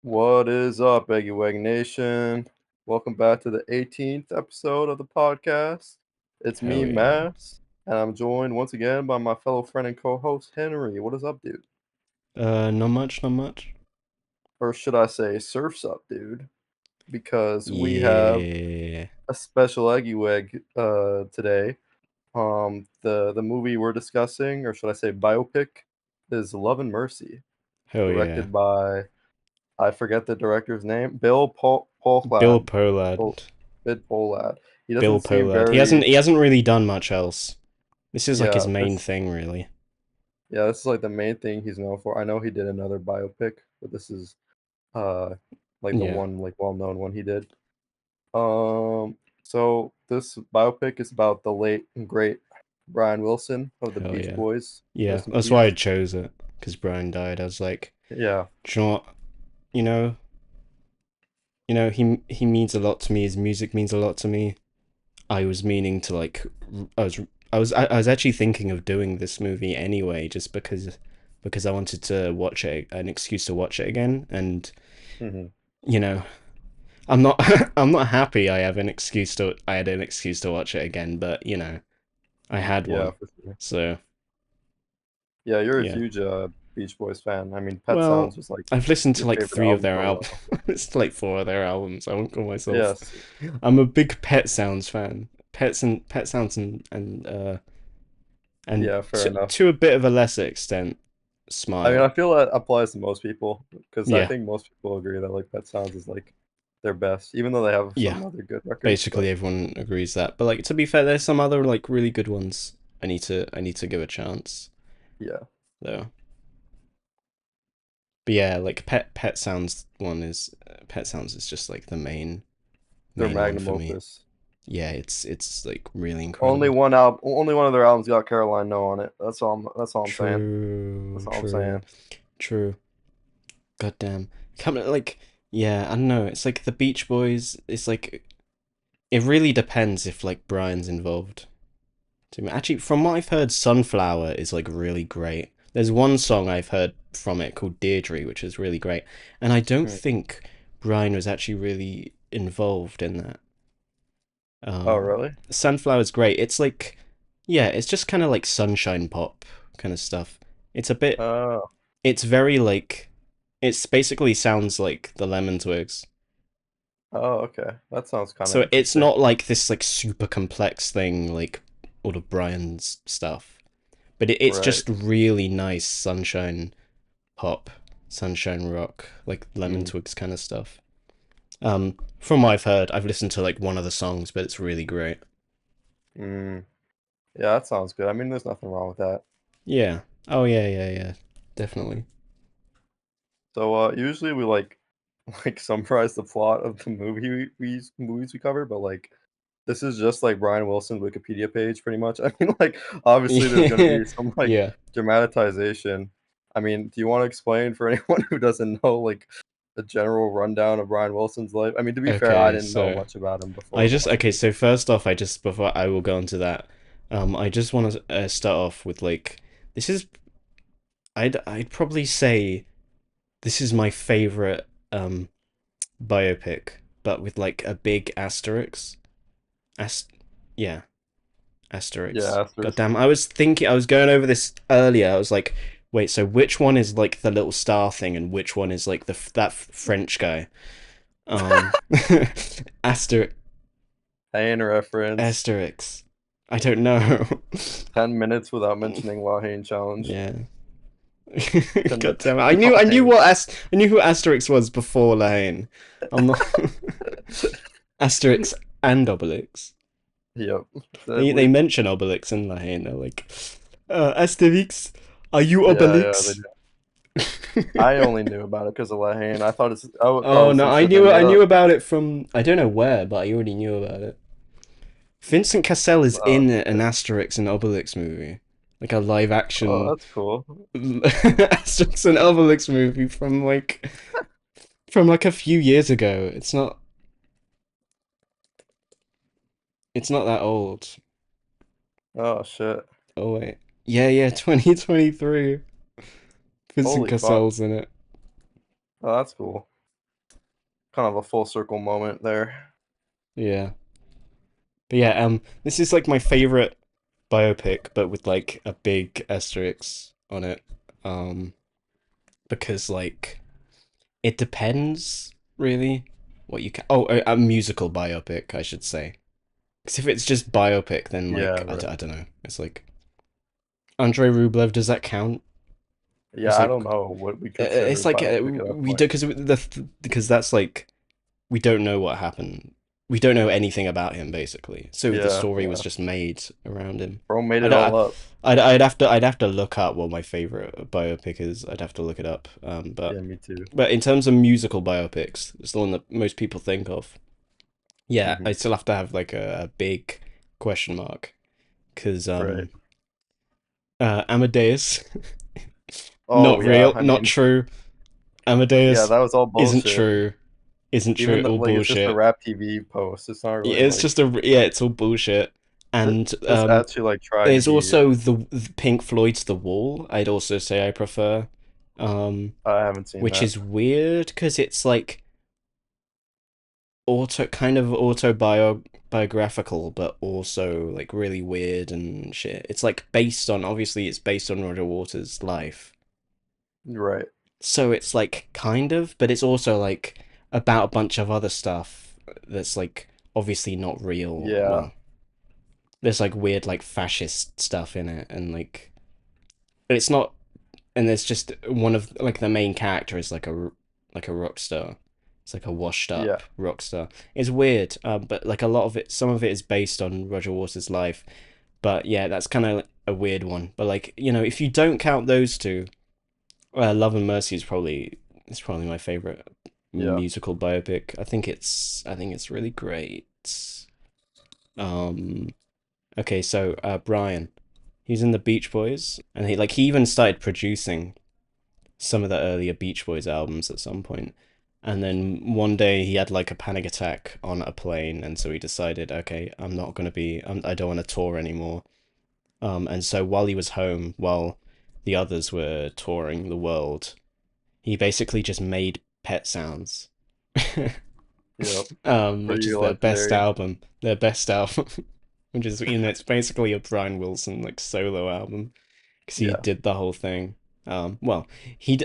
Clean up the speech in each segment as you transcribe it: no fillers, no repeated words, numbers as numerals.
What is up, Eggy Wegg Nation? Welcome back to the 18th episode of the podcast. It's me, Hell yeah. Mass, and I'm joined once again by my fellow friend and co-host, Henry. What is up, dude? Not much, not much. Or should I say, surf's up, dude? Because we have Yeah. a special Eggy Wegg today. The movie we're discussing, or should I say biopic, is Love and Mercy, Hell yeah. directed by, I forget the director's name, Bill Bill Polad. Pollard. Bid Polad. He Bill doesn't seem Pollard. He very. hasn't he hasn't really done much else. This is like his Yeah, main this thing, really. yeah, this is like the main thing he's known for. I know he did another biopic, but this is uh like the Yeah. one like well-known one he did. So this biopic is about the late and great Brian Wilson of the Hell Beach yeah. Boys. Yeah. Rest in That's why I peace. chose it. Because Brian died. I was like, Yeah. do you know what? You know, he means a lot to me. His music means a lot to me. I was meaning to like I was actually thinking of doing this movie anyway, just because I wanted to watch it, an excuse to watch it again, and Hmm. you know, I'm not I'm not happy I had an excuse to watch it again, but I had Yeah, one. for sure. So, Yeah, you're a yeah. huge Beach Boys fan. I mean, Pet Well, Sounds was like I've listened to your like favorite three of album their for a albums. while. It's like four of their albums. I won't call myself. Yes. I'm a big Pet Sounds fan. Pet Sounds and Yeah, fair enough. to a bit of a lesser extent, I mean, I Smile. feel that applies to most people because I Yeah, think most people agree that like Pet Sounds is like their best, even though they have yeah. some other good records. But Basically, everyone agrees that. But like to be fair, there's some other like really good ones. I need to give a chance yeah, though. But yeah, like Pet Sounds is just like the their main one magnum for me. opus. Yeah, it's like really incredible. Only one of their albums got Caroline No on it. That's all I'm saying. That's True, all I'm true, saying. true. Goddamn. Coming like yeah, I don't know. It's like the Beach Boys. It's like it really depends if like Brian's involved. Actually, from what I've heard, Sunflower is like really great. There's one song I've heard from it called Deirdre, which is really great, and I don't Hmm. think Brian was actually really involved in that. Oh, Um, really? Sunflower's great. It's like, yeah, it's just kind of like sunshine pop kind of stuff. It's a bit, Oh, it's very like, it's basically sounds like the Lemon Twigs. oh, okay. That sounds kind of So it's interesting. not like this like super complex thing like all of Brian's stuff, but it's Right. just really nice sunshine pop, sunshine rock, like Lemon Mm, Twigs kind of stuff. From what I've heard, I've listened to like one of the songs, but it's really great. mm. Yeah, that sounds good. I mean, there's nothing wrong with that. Yeah. Oh yeah, yeah, yeah. Definitely. So, usually we like like summarize the plot of the movies we cover, but like this is just like Brian Wilson's Wikipedia page, pretty much. I mean, like obviously there's gonna Yeah. be some like Yeah. dramatization. I mean, do you want to explain for anyone who doesn't know like the general rundown of Brian Wilson's life? I mean, to be fair, I Okay, didn't know so much about him before okay, watching. so first off, I just before I will go on to that, I just want to start off with like this is I'd probably say this is my favorite biopic, but with like a big asterisk. Ast yeah, Yeah, asterisk. God Asterisk. damn, I was going over this earlier. I was like, wait, so which one is like the little star thing, and which one is like French guy? Um, Aster Hain reference. Asterix. I don't know. 10 minutes without mentioning Lahane challenge. Yeah. 10 God minutes damn it. of Lahane. I knew who Asterix was before Lane. I'm not Asterix and Obelix. Yep, They sadly. mention Obelix and Lane. They're like, Asterix, are you Yeah, yeah, they Obelix? do. I only knew about it because of Lahane. I thought it Oh was no, some shit they I made knew up. about it from I don't know where, but I already knew about it. Vincent Cassel is Oh, in an shit. Asterix and Obelix movie, like a live Oh, action that's cool. Asterix and Obelix movie from like a few years ago. It's not that old. Oh shit. Oh wait, yeah, 2023. Vincent Holy fuck. Cassel's in it. Oh, that's cool. kind of a full circle moment there. Yeah. But yeah, this is like my favorite biopic, but with like a big asterisk on it. Um, because like it depends really what you can. Oh, a musical biopic, I should say. Because if it's just biopic, then Yeah, like right. I don't know. It's like Andrei Rublev. Does that count? Yeah, It's I like don't know what we consider it's like biopic at that we point. do because that's like we don't know what happened. We don't know anything about him basically. So the Yeah, story was yeah. just made around him. Bro made I it all don't. up. I'd have to look up what my favorite biopic is. I'd have to look it up. Yeah, me too. But in terms of musical biopics, it's the one that most people think of. Yeah, Hmm. I still have to have like a big question mark because Right. Amadeus, Oh not yeah, real, I not mean, true. yeah, Amadeus that was all isn't bullshit. true. Isn't true. Even All like it's just a bullshit. rap TV post. It's not really It's like just a yeah. It's all bullshit. And this actually like tried to there's be. also the Pink Floyd's The Wall. I'd also say I prefer, um, I haven't seen which that. is weird because it's like kind of autobiographical, but also like really weird and shit. It's like based on obviously it's based on Roger Waters' life, Right. so it's like kind of, but it's also like about a bunch of other stuff that's like obviously not real. Yeah. Well, there's like weird like fascist stuff in it, and like it's not. And there's just one of like the main character is like a rock star. It's like a washed Yeah. up rock star. It's weird, but like a lot of it, some of it is based on Roger Waters' life. But yeah, that's kind of a weird one. But like you know, if you don't count those two, Love and Mercy is probably my favorite Yeah. musical biopic. I think it's really great. Um, okay, so Brian, he's in the Beach Boys, and he even started producing some of the earlier Beach Boys albums at some point. And then one day he had like a panic attack on a plane, and so he decided, okay, I'm not gonna be, I don't want to tour anymore. And so while he was home, while the others were touring the world, he basically just made Pet Sounds, Yep. which Pretty is legendary. their best album, which is you know it's basically a Brian Wilson like solo album because he Yeah. did the whole thing. Well,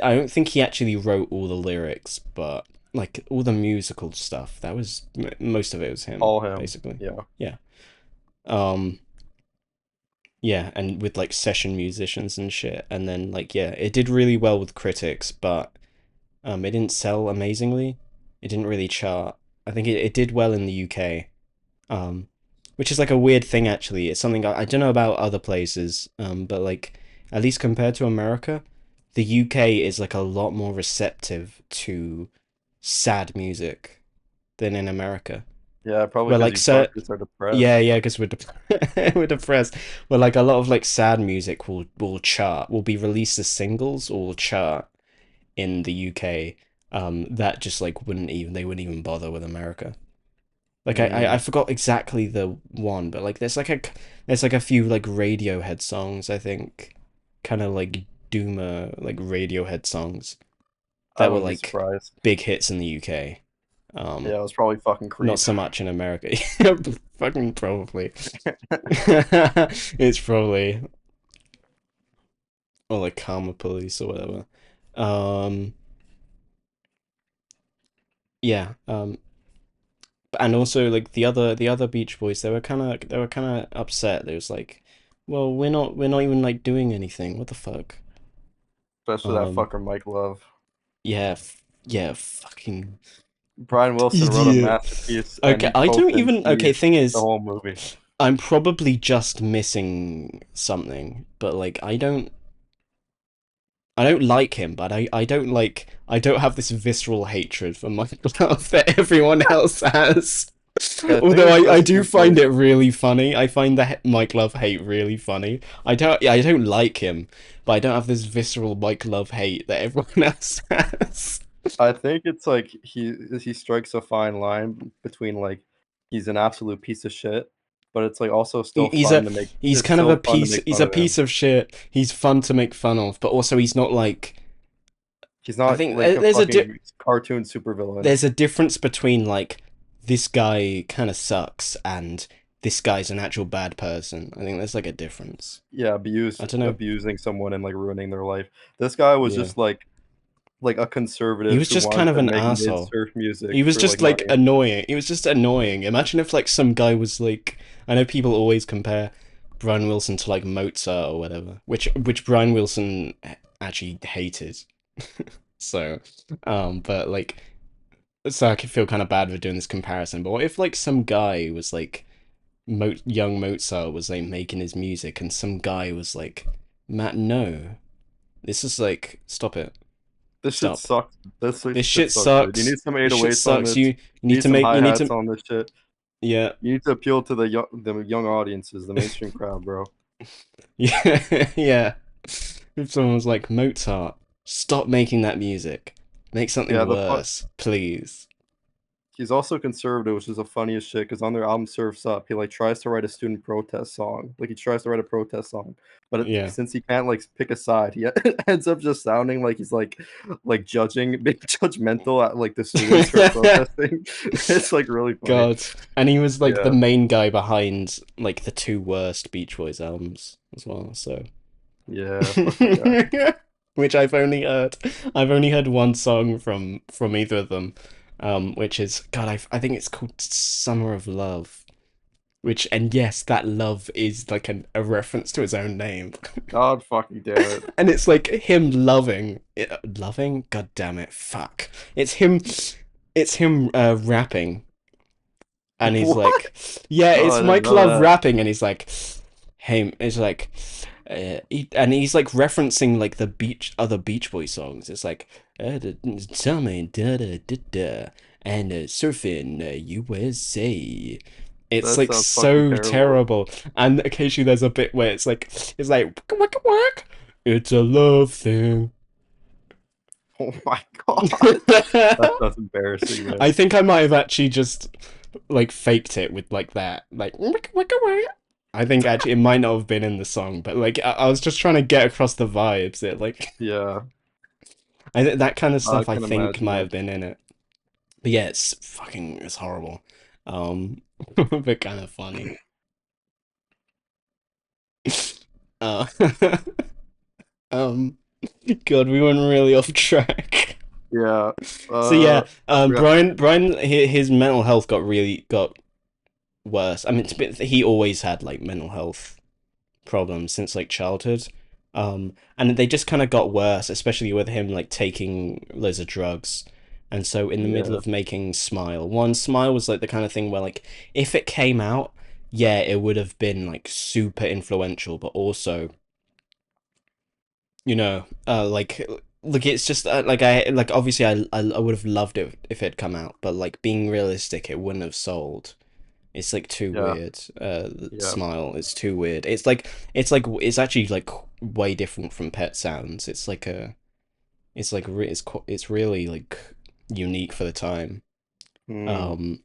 I don't think he actually wrote all the lyrics, but like all the musical stuff, that was most of it was him, All him. basically. Yeah. Yeah. Um, yeah, and with like session musicians and shit, and then like yeah, it did really well with critics, but it didn't sell amazingly. It didn't really chart. I think it did well in the UK. Um, which is like a weird thing actually. It's something I don't know about other places, but like at least compared to America, the UK is like a lot more receptive to sad music than in America. Yeah, probably Where because like you so fuckers are yeah, depressed. yeah, because we're depressed. But like a lot of like sad music will chart, will be released as singles or will chart in the UK. That just like wouldn't even they wouldn't even bother with America. Like I Mm, forgot exactly the one, but like there's like a few like Radiohead songs I think, kind of like doomer like Radiohead songs I that were wouldn't be like surprised. big hits in the UK. Yeah, it was probably fucking Not Creep. so much in America. Fucking probably. It's probably or like Karma Police or whatever. Um, yeah. And also like the other Beach Boys, they were kind of upset. They was like, well, we're not even like doing anything. What the fuck? Especially that Um, fucker Mike Love. yeah, yeah, fucking Brian Wilson wrote a idiot. masterpiece and Okay, he I don't even. Okay, co-conceived thing the is, whole movie. I'm probably just missing something, but like I don't like him, but I don't have this visceral hatred for Michael Love that everyone else has. Yeah, the thing Although is I just do he's find like it really funny. I find the Mike Love hate really funny. I don't like him, but I don't have this visceral Mike Love hate that everyone else has. I think it's like he strikes a fine line between like he's an absolute piece of shit, but it's like also still He's fun to make he's it's kind of a still fun to piece make he's fun a of him. piece of shit. He's fun to make fun of, but also he's not like He's I not think like a fucking cartoon supervillain. there's a difference between like this guy kind of sucks and this guy's an actual bad person. I think there's like a difference. Yeah, I don't know. abusing someone and like ruining their life. This guy was Yeah. just like a He conservative was who just kind wanted of to an make asshole. mid-surf music He was for like just like audiences. annoying. He was just annoying. Imagine if like some guy was like, I know people always compare Brian Wilson to like Mozart or whatever, which Brian Wilson actually hated. So, but like, so I could feel kind of bad for doing this comparison. But what if like some guy was like young Mozart was like making his music, and some guy was like, Matt, no, this is like, stop it, This shit stop. sucks. This Shit shit sucks, dude. You sucks. need some This shit 808s on sucks. this. You You need need to some make. You need hi-hats to. on this shit. Yeah. You need to appeal to the young audiences, the mainstream crowd, bro. Yeah. Yeah. If someone was like Mozart, stop making that music. Make Yeah, something worse, please. he's also conservative, which is the funniest shit. Because on their album "Surfs Up," he like tries to write a student protest song. Like he tries to write a protest song, but Yeah. since he can't like pick a side, he ends up just sounding like he's like judging, being judgmental at like the students who are protesting. It's like really funny. God. And he was like the Yeah, main guy behind like the two worst Beach Boys albums as well, so yeah, fuck that guy. which I've only heard one song from either of them, which is God, I think it's called Summer of Love. Which, and yes, that love is like a reference to his own name. God fucking damn it. And it's like him loving? God damn it, fuck. It's him rapping. And he's What? like, yeah, Oh, it's I didn't Mike know Love that. rapping, and he's like, hey, it's like, and he's like referencing like the other Beach Boy songs. It's like, tell me, da da da da, and surfing USA. It's That like sounds fucking so terrible. terrible, and occasionally there's a bit where it's like, waka, waka, waka. It's a love thing. Oh my god. That's embarrassing, I man. think I might have actually just like faked it with like that, like wicka, wicka, wicka. I think actually it might not have been in the song, but like I was just trying to get across the vibes. It like Yeah, that kind of I stuff I can think imagine might it. have been in it. But yeah, it's horrible, but kind of funny. Uh, um, God, we went really off track. Yeah. So yeah, I forgot. Brian, his mental health got worse. I mean, he always had like mental health problems since like childhood. And they just kind of got worse, especially with him like taking loads of drugs. And so in the middle Yeah, of making Smile was like the kind of thing where like if it came out, yeah, it would have been like super influential, but also, like look, it's just like I like obviously I would have loved it if it had come out, but like being realistic, it wouldn't have sold. It's like too yeah, weird. yeah. Smile is too weird. It's actually like way different from Pet Sounds. It's like it's really like unique for the time. Hmm. Um,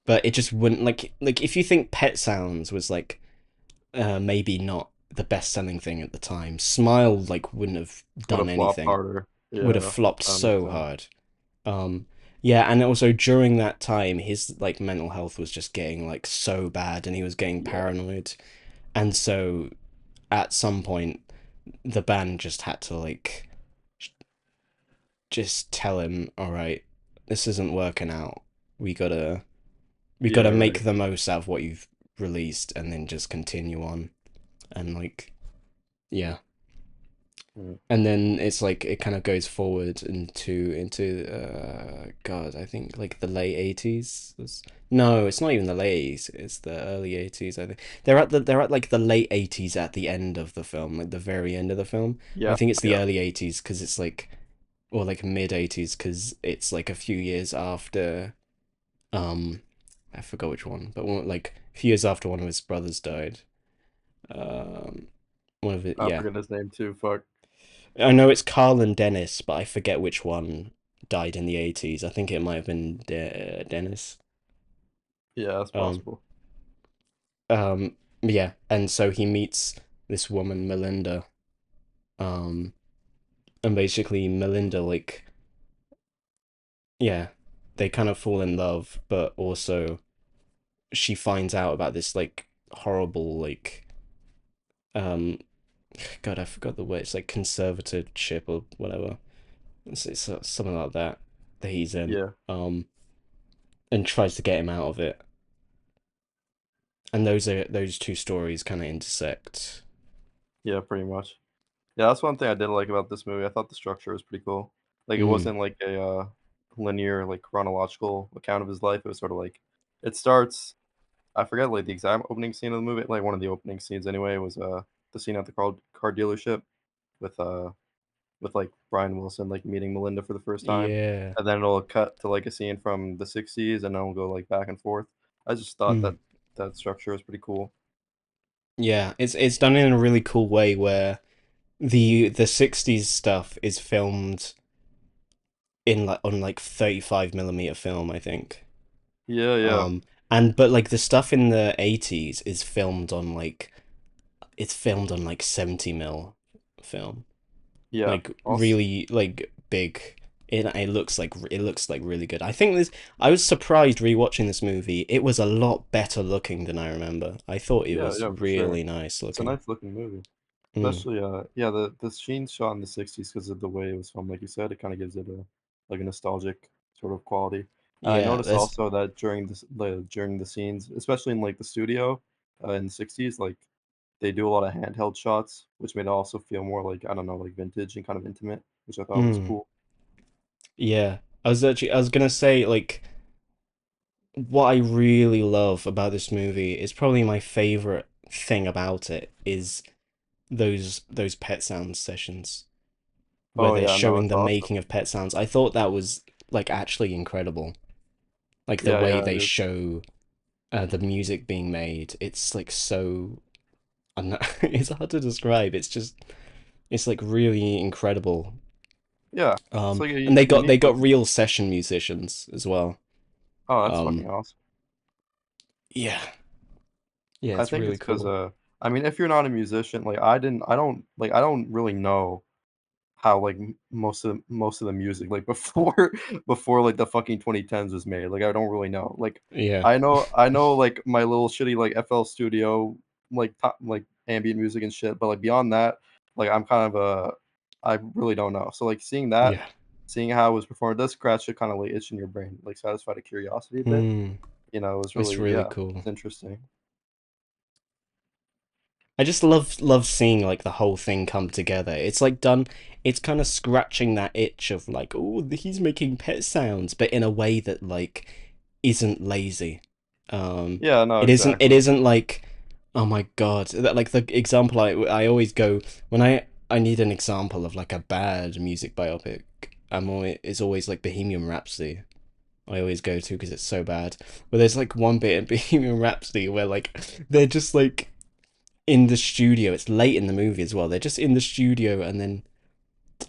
but it just wouldn't like if you think Pet Sounds was like maybe not the best selling thing at the time. Smile like wouldn't have Would done have flopped anything. harder. Would have Yeah, flopped that makes so sense. hard. Yeah, and also during that time, his like mental health was just getting like so bad, and he was getting Yeah, paranoid, and so at some point, the band just had to like just tell him, all right, this isn't working out. We gotta we yeah, gotta right. make the most out of what you've released, and then just continue on, and like yeah. Mm. And then it's like it kind of goes forward into God, I think like the late 80s. No, it's not even the late 80s, it's the early 80s, I think. They're at like the late 80s at the end of the film, like the very end of the film. I Yeah, think it's the yeah. early 80s because it's like or like mid 80s because it's like a few years after um I forgot which one, but like a few years after one of his brothers died. Um one of it, I yeah. forget his name too. Fuck. I know it's Carl and Dennis, but I forget which one died in the 80s. I think it might have been Dennis. Yeah, that's Um, possible. yeah, and so he meets this woman, Melinda, um, and basically Melinda like yeah, they kind of fall in love, but also she finds out about this like horrible like um God, I forgot the word. It's like conservatorship or whatever. It's something like that that he's in. Yeah, Um, and tries to get him out of it. And those two stories kind of intersect. yeah, pretty much. Yeah, that's one thing I did like about this movie. I thought the structure was pretty cool. Like it Mm, wasn't like a linear, like chronological account of his life. It was sort of like it starts. I forget like the exact opening scene of the movie. Like one of the opening scenes anyway was the scene at the car dealership with like Brian Wilson like meeting Melinda for the first time, yeah. and then it'll cut to like a scene from the '60s, and then it'll go like back and forth. I just thought Mm, that that structure was pretty cool. yeah. It's done in a really cool way where the 60s stuff is filmed in like on like 35 millimeter film, I think. Yeah, yeah, Um, and but like the stuff in the 80s is filmed on like it's filmed on like 70 mil film. yeah. Like Also, really like big. It looks like really good. I think this. I was surprised rewatching this movie. It was a lot better looking than I remember. I thought it yeah, was yeah, for sure. really nice It's a looking. nice looking movie. Mm. Especially, yeah, the scene shot in the '60s because of the way it was filmed, like you said, it kind of gives it a like a nostalgic sort of quality. And I Yeah, noticed there's also that during the scenes, especially in like the studio in the '60s, like they do a lot of handheld shots, which made it also feel more like I don't know, like vintage and kind of intimate, which I thought was mm, cool. yeah. I was gonna say like what I really love about this movie is probably my favorite thing about it is those pet sounds sessions where Oh they're yeah, no, showing it's the awesome. making of pet sounds. I thought that was like actually incredible. Like the Yeah, way yeah, it they is. show the music being made. It's like so. It's hard to describe. It's like really incredible. Yeah, it's like a And they unique got looking. real session musicians as well. Oh, that's Um, fucking awesome. yeah, yeah, I it's think really it's because cool. I mean, if you're not a musician, like I don't really know how like most of the music like before before like the fucking 2010s was made. Like I don't really know. Like Yeah, I know like my little shitty like FL Studio like like ambient music and shit, but like beyond that, like I'm kind of I really don't know. So like seeing that, yeah. seeing how it was performed does scratch a kind of like itch in your brain, like satisfy the curiosity a bit. Hmm, You know, it was it's really really yeah, cool. it's interesting. I just love seeing like the whole thing come together. It's like done. It's kind of scratching that itch of like, oh, he's making pet sounds, but in a way that like isn't lazy. Yeah, no, It exactly. isn't like, oh my God, that like the example I always go when I need an example of like a bad music biopic. It's always like Bohemian Rhapsody. I always go to because it's so bad. But there's like one bit in Bohemian Rhapsody where like they're just like in the studio. It's late in the movie as well. They're just in the studio, and then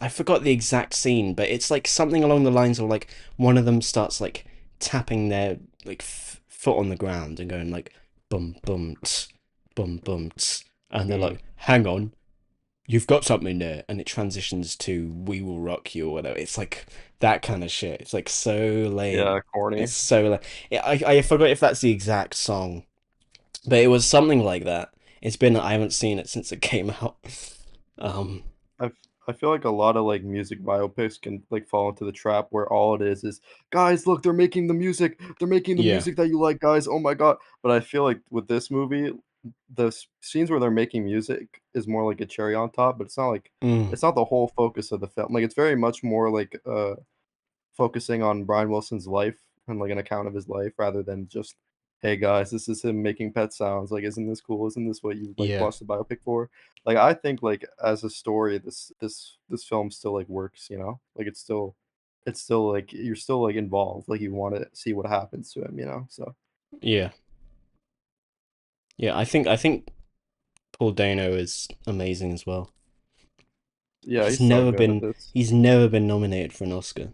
I forgot the exact scene, but it's like something along the lines of like one of them starts like tapping their like foot on the ground and going like bum bum tss, bum bum tss, and they're Mm. like, "Hang on, you've got something there," and it transitions to "We Will Rock You" or whatever. It's like that kind of shit. It's like so lame. Yeah, corny. It's so lame. I forgot if that's the exact song, but it was something like that. It's been I haven't seen it since it came out. Um, I f I feel like a lot of, like, music biopics can, like, fall into the trap where all it is, "Guys, look, they're making the music. They're making the yeah, music that you like, guys. Oh my god." But I feel like with this movie, the scenes where they're making music is more like a cherry on top, but mm, it's not the whole focus of the film. Like, it's very much more like, focusing on Brian Wilson's life and, like, an account of his life rather than just, "Hey, guys, this is him making pet sounds, like, isn't this cool? Isn't this what you, like, yeah, watched the biopic for?" Like, I think, like, as a story, this film still, like, works, you know? Like, it's still, like you're still, like, involved, like, you wanna see what happens to him, you know? So, yeah, yeah. I think Paul Dano is amazing as well. yeah, He's he's so never good at been this. he's never been nominated for an Oscar,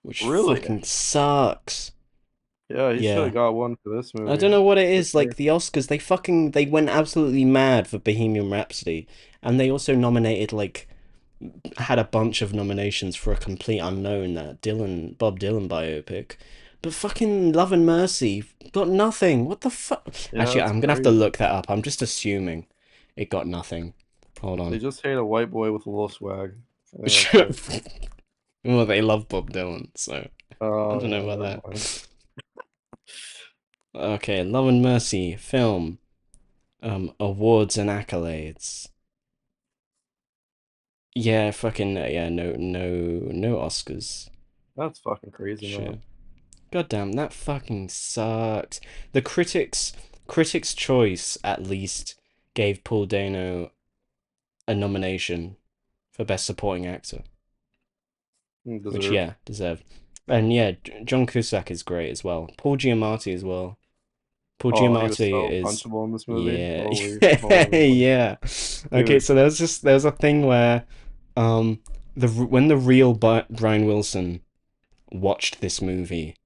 which Really? fucking sucks. Yeah, he shoulda Yeah. got one for this I movie, don't know what it for is, sure. like the Oscars, they went absolutely mad for Bohemian Rhapsody, and they also nominated like had a bunch of nominations for a complete unknown, that Bob Dylan biopic, but fucking Love and Mercy got nothing. What the fuck? Yeah, Actually, that's I'm gonna have to crazy. look that up. I'm just assuming it got nothing. Hold They on. just hate a white boy with a little swag. I think that's it. Well, they love Bob Dylan, so I Oh don't know yeah, about never that. mind. Okay, Love and Mercy film, awards and accolades. Yeah, fucking yeah, no Oscars. That's fucking crazy, Shit. man. God damn, that fucking sucks. The critics' choice at least gave Paul Dano a nomination for best supporting actor, which Deserved. yeah, deserved. And yeah, John Cusack is great as well. Paul Giamatti as well. Paul Oh, he was Giamatti so is punchable in this movie. yeah. Holy, Yeah. Okay, dude. so there was a thing where um when the real Brian Wilson watched this movie,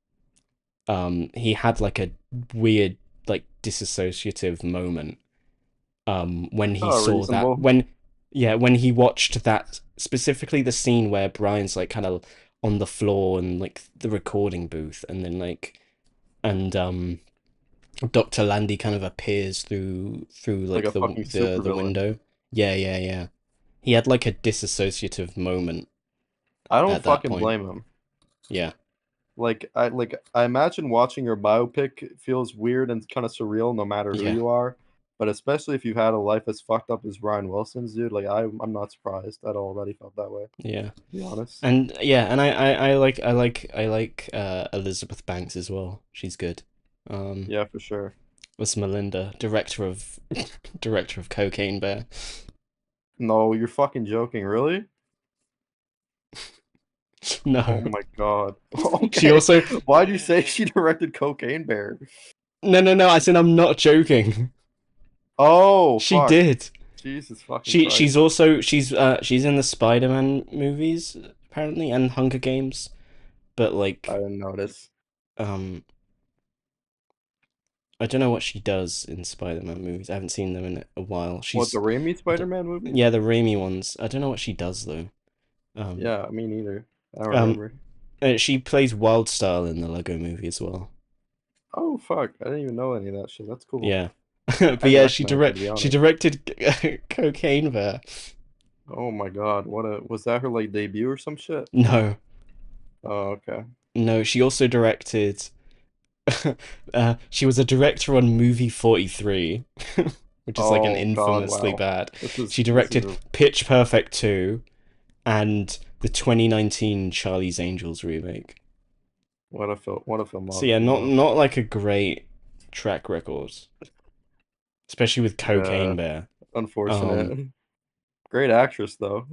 he had like a weird like disassociative moment when he Oh, saw that reasonable. when he watched that, specifically the scene where Brian's like kind of on the floor and like the recording booth, and then like and Dr. Landy kind of appears through Like like a fucking the supervillain. window. Yeah. He had like a disassociative moment I don't at that fucking point. blame him. Yeah. I imagine watching your biopic feels weird and kind of surreal no matter who Yeah. you are, but especially if you've had a life as fucked up as Ryan Wilson's, dude. Like I'm not surprised at all that he felt that way, Yeah. to be honest. And yeah, and I like Elizabeth Banks as well. She's good. Um Yeah, for sure. was Melinda, director of director of Cocaine Bear. No, you're fucking joking, really? Oh No. my god. She Okay. also Why'd you say she directed Cocaine Bear? no, I said I'm not joking. Oh, She fuck. did. Jesus fucking Christ. She's also she's in the Spider-Man movies apparently, and Hunger Games, but I like didn't notice. um I don't know what she does in Spider-Man movies. I haven't seen them in a while. What, the Raimi I don't, Spider-Man movies? yeah, the Raimi ones. I don't know what she does though. Um Yeah, me neither. I don't um remember. she plays Wildstyle in the Lego movie as well. Oh, fuck. I didn't even know any of that shit. That's cool. Yeah. But I didn't yeah, recognize her, to be she honest. directed Cocaine Bear. Oh my god, was that her like debut or some shit? No. Oh, okay. No, she also directed she was a director on movie 43, which is like an Oh god, infamously wow. bad. She This is directed a Pitch Perfect 2 and the 2019 Charlie's Angels remake. what a So yeah, filmography, not like a great track record, especially with huh? Yeah, Cocaine Bear. Um, unfortunate. Great actress though.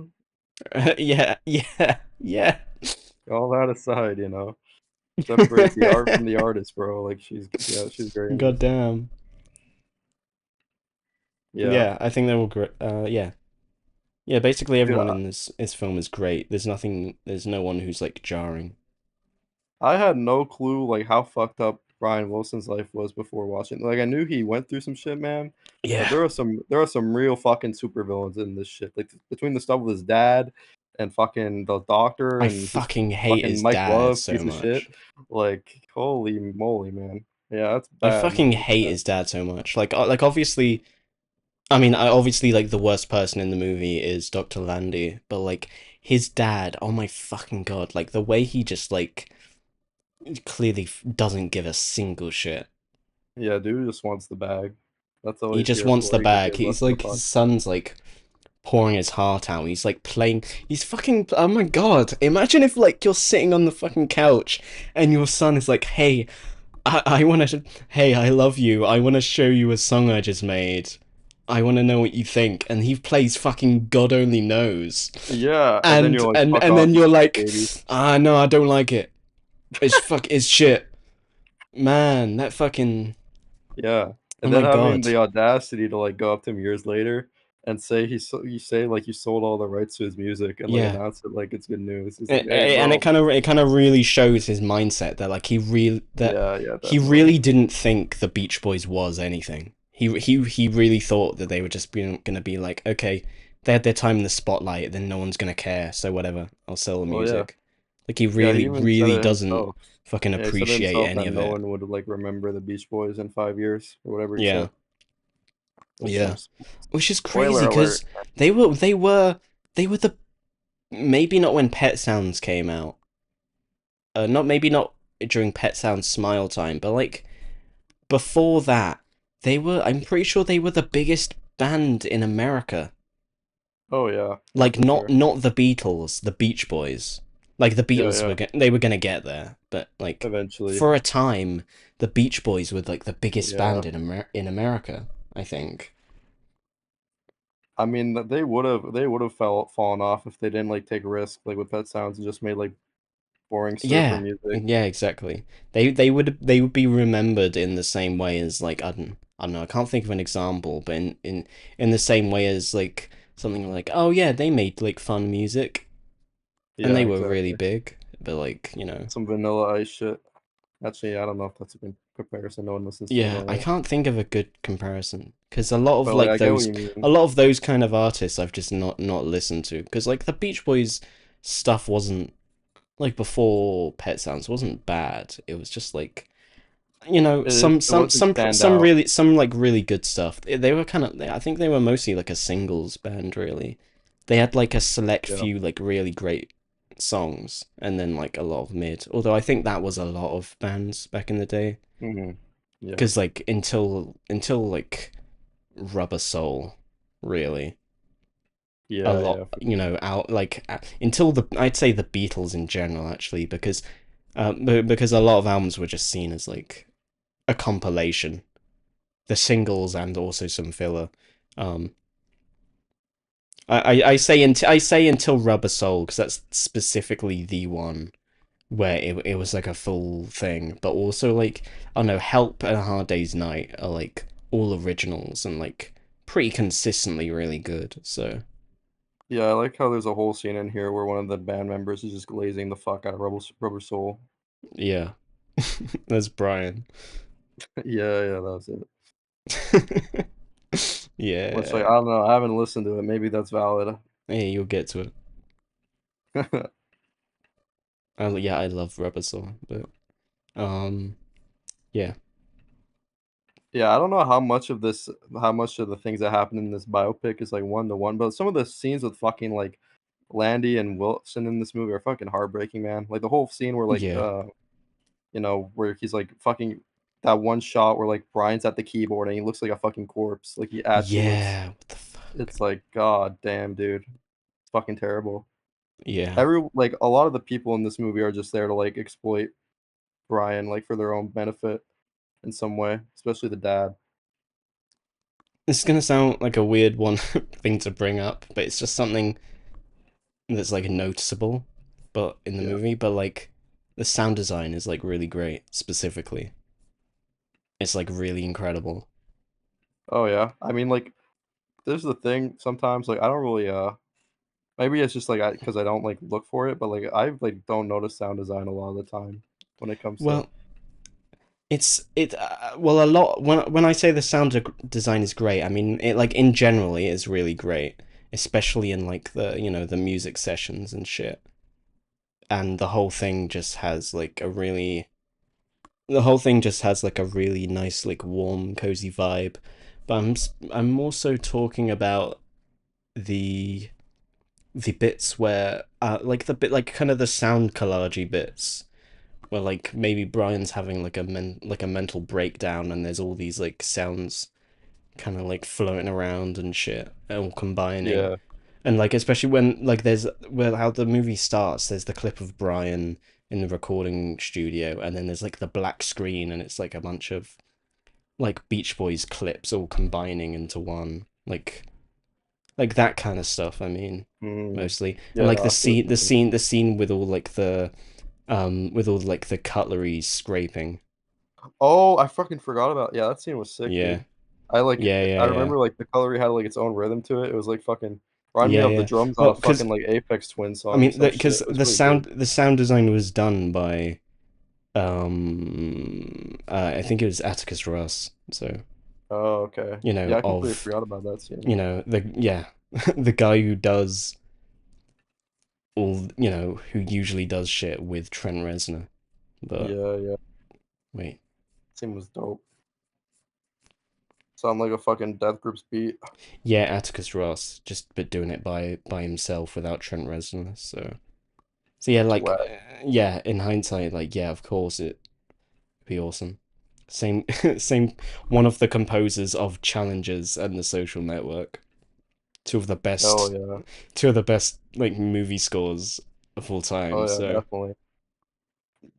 yeah. All that aside, separate the art from the artist, bro. Like she's great in God this. damn. Yeah. Yeah, I think they were great. Yeah. Yeah, basically Dude, everyone in this film is great. There's no one who's like jarring. I had no clue like how fucked up Brian Wilson's life was before watching. Like I knew he went through some shit, man, but Yeah. there are some real fucking supervillains in this shit. Like between the stuff with his dad and fucking the doctor I and his fucking hate fucking his Mike dad Love so piece of shit. much. Like holy moly, man. Yeah, that's I bad, fucking man. That's hate bad. his dad so much. Like obviously, I mean, I obviously like the worst person in the movie is Dr. Landy, but like his dad, oh my fucking god, like the way he just like clearly doesn't give a single shit. Yeah, dude just wants the bag. That's all He he's just here wants for. the He could bag. give less He's of a like fuck. his son's like pouring his heart out. He's like playing. He's fucking. Oh my god! Imagine if like you're sitting on the fucking couch and your son is like, "Hey, I want to. Hey, I love you. I want to show you a song I just made. I want to know what you think." And he plays fucking God only knows. Yeah, and then you're like, fuck And off, then you you're stupid like, baby. ah, no, I don't like it. It's shit, man. That fucking. Yeah, Oh and my then having god. the audacity to like go up to him years later and say you say like you sold all the rights to his music and like Yeah. announce it like it's good news. It's like, hey, And bro. it kind of really shows his mindset that like Yeah, yeah, he definitely. really didn't think the Beach Boys was anything. He really thought that they were just gonna be like, okay, they had their time in the spotlight, then no one's gonna care, so whatever, I'll sell the Well, yeah. music. Like he Yeah, he really, even said really it doesn't himself. fucking Yeah, he said it appreciate himself any that of no it. one would like remember the Beach Boys in 5 years or whatever he Yeah, said. That's some yeah. Which is crazy spoiler alert. because they were the maybe not when Pet Sounds came out. Not maybe not during Pet Sounds Smile Time, but like before that, they were. I'm pretty sure they were the biggest band in America. Oh yeah, yeah Like for not sure. not the Beatles, the Beach Boys. Like the Yeah, Beatles yeah. they were gonna get there, but like Eventually, for a time, the Beach Boys were like the biggest yeah. band in America. I think. I mean, they would have fallen off if they didn't like take risks like with Pet Sounds and just made like boring surfer Yeah, music. yeah, exactly. They would be remembered in the same way as like I don't know, I can't think of an example, but in the same way as like something like, oh yeah, they made like fun music and Yeah, they were really exactly. big, but like, Some Vanilla Ice shit. Actually, I don't know if that's a good comparison. No one listens to it yeah, I anyway. can't think of a good comparison because a lot of But like, like I get what those you a mean. lot of those kind of artists I've just not listened to because like the Beach Boys stuff wasn't like before Pet Sounds wasn't bad. It was just like It wasn't stand out. some like really good stuff. They were kind of I think they were mostly like a singles band really. They had like a select Yeah. few like really great songs and then like a lot of mid. Although I think that was a lot of bands back in the day Yeah. because like until like Rubber Soul really a Yeah. lot Yeah. For sure. out like until the I'd say the Beatles in general actually because a lot of albums were just seen as like a compilation, the singles and also some filler. Um, I say until Rubber Soul because that's specifically the one where it was like a full thing, but also like I don't know, Help and A Hard Day's Night are like all originals and like pretty consistently really good. So Yeah, I like how there's a whole scene in here where one of the band members is just glazing the fuck out of Rubber Soul. yeah, that's Brian. Yeah, yeah, that's it. Which like Yeah, I don't know, I haven't listened to it. Maybe that's valid. hey, you'll get to it. Yeah, I love Rubber Soul, but um, yeah. Yeah, I don't know how much of this, how much of the things that happen in this biopic is like one to one, but some of the scenes with fucking like Landy and Wilson in this movie are fucking heartbreaking, man. Like the whole scene where like Yeah. where he's like fucking that one shot where like Brian's at the keyboard and he looks like a fucking corpse. Like he actually looks, Yeah. What the fuck? it's like god damn, dude. It's fucking terrible. Yeah. Every like a lot of the people in this movie are just there to like exploit Brian like for their own benefit in some way, especially the dad. This is gonna sound like a weird one thing to bring up, but it's just something that's like noticeable, but in the Yeah. movie, but like the sound design is like really great, specifically. It's like really incredible. Oh yeah. I mean like this is the thing sometimes like I don't really maybe it's just like I because I don't like look for it, but like I like don't notice sound design a lot of the time when it comes to Well, well a lot when I say the design is great, I mean it like in general it is really great, especially in like the music sessions and shit. And the whole thing just has like a really nice like warm cozy vibe, but I'm also talking about the the bits where like the bit like kind of the sound collagey bits where like maybe Brian's having like a mental breakdown and there's all these like sounds kind of like floating around and shit all combining. yeah. And like especially when like there's well how the movie starts, there's the clip of Brian in the recording studio, and then there's like the black screen, and it's like a bunch of like Beach Boys clips all combining into one, like that kind of stuff. I mean, Mm, mostly, and yeah, like no, I see what you mean. the scene with all like the cutlery scraping. Oh, I fucking forgot about yeah, that scene was sick, Yeah, dude. I like yeah, I yeah, yeah, remember like the colory had like its own rhythm to it. It was like fucking reminded me yeah, of the yeah. drums on Well, a because fucking like Aphex Twin I song or mean, some shit. because It was really good. the sound design was done by I think it was Atticus Ross. So Oh, okay. Yeah, I completely of forgot about that scene. the yeah. the guy who does who usually does shit with Trent Reznor. But Yeah, yeah. wait, Scene was dope. Sound like a fucking Death Grips beat. yeah, Atticus Ross, just but doing it by himself without Trent Reznor. So yeah, like Swag. yeah, in hindsight, like yeah, of course it'd be awesome. Same, same. One of the composers of Challengers and The Social Network. Two of the Oh best, yeah. two of the best like movie scores of all Oh time. yeah, So definitely.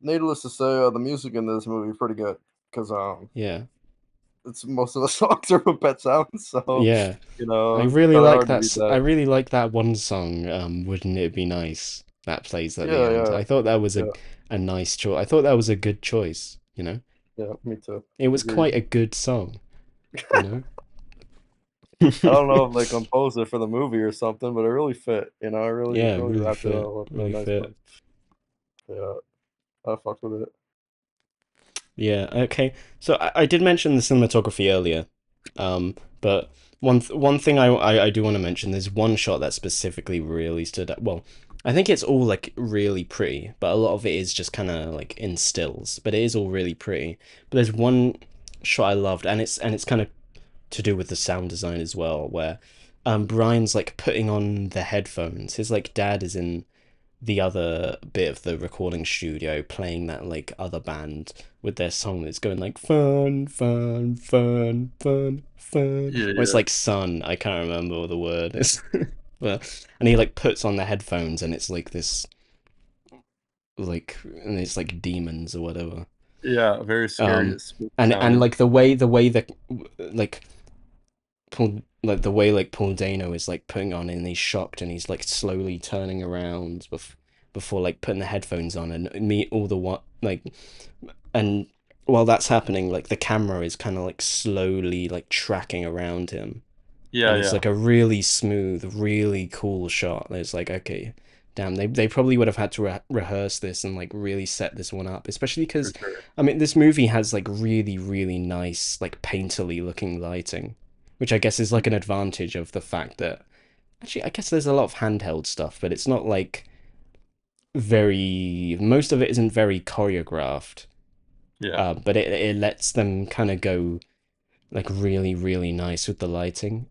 Needless to say, the music in this movie is pretty good because yeah, it's most of the songs are with Pet Sounds, so yeah. I really kind of like hard to that. beat I that. really like that one song. Wouldn't it be nice? That plays at the Yeah, end. yeah, I thought that was yeah, a nice choice. I thought that was a good choice. yeah. Me too. It was Agreed. quite a good song. You know. I don't know if they composed it for the movie or something, but it really fit. It Yeah, really really wrapped it fit. all up really Really fit. nicely. Yeah, I fucked with it. Yeah, okay. So I did mention the cinematography earlier, but one thing I do want to mention, there's one shot that specifically really stood out. Well, I think it's all like really pretty, but a lot of it is just kind of like in stills, but it is all really pretty. But there's one shot I loved, and it's kind of to do with the sound design as well, where Brian's like putting on the headphones. His like dad is in the other bit of the recording studio playing that like other band with their song that's going like fun, fun, fun, fun, fun. Yeah, Or it's yeah, like sun, I can't remember what the word is. And he like puts on the headphones and it's like this like and it's like demons or whatever. yeah. Very scary, Um spooky and sounding. like the way that like the way like Paul Dano is like putting on and he's shocked and he's like slowly turning around before like putting the headphones on and me all the what like and while that's happening like the camera is kind of like slowly like tracking around him Yeah, and it's yeah, like a really smooth really cool shot. It's like okay, damn, they probably would have had to rehearse this and like really set this one up, especially for because sure. I mean this movie has like really nice like painterly looking lighting, which I guess is like an advantage of the fact that actually I guess there's a lot of handheld stuff, but it's not like very most of it isn't very choreographed. Yeah, But it lets them kind of go like really nice with the lighting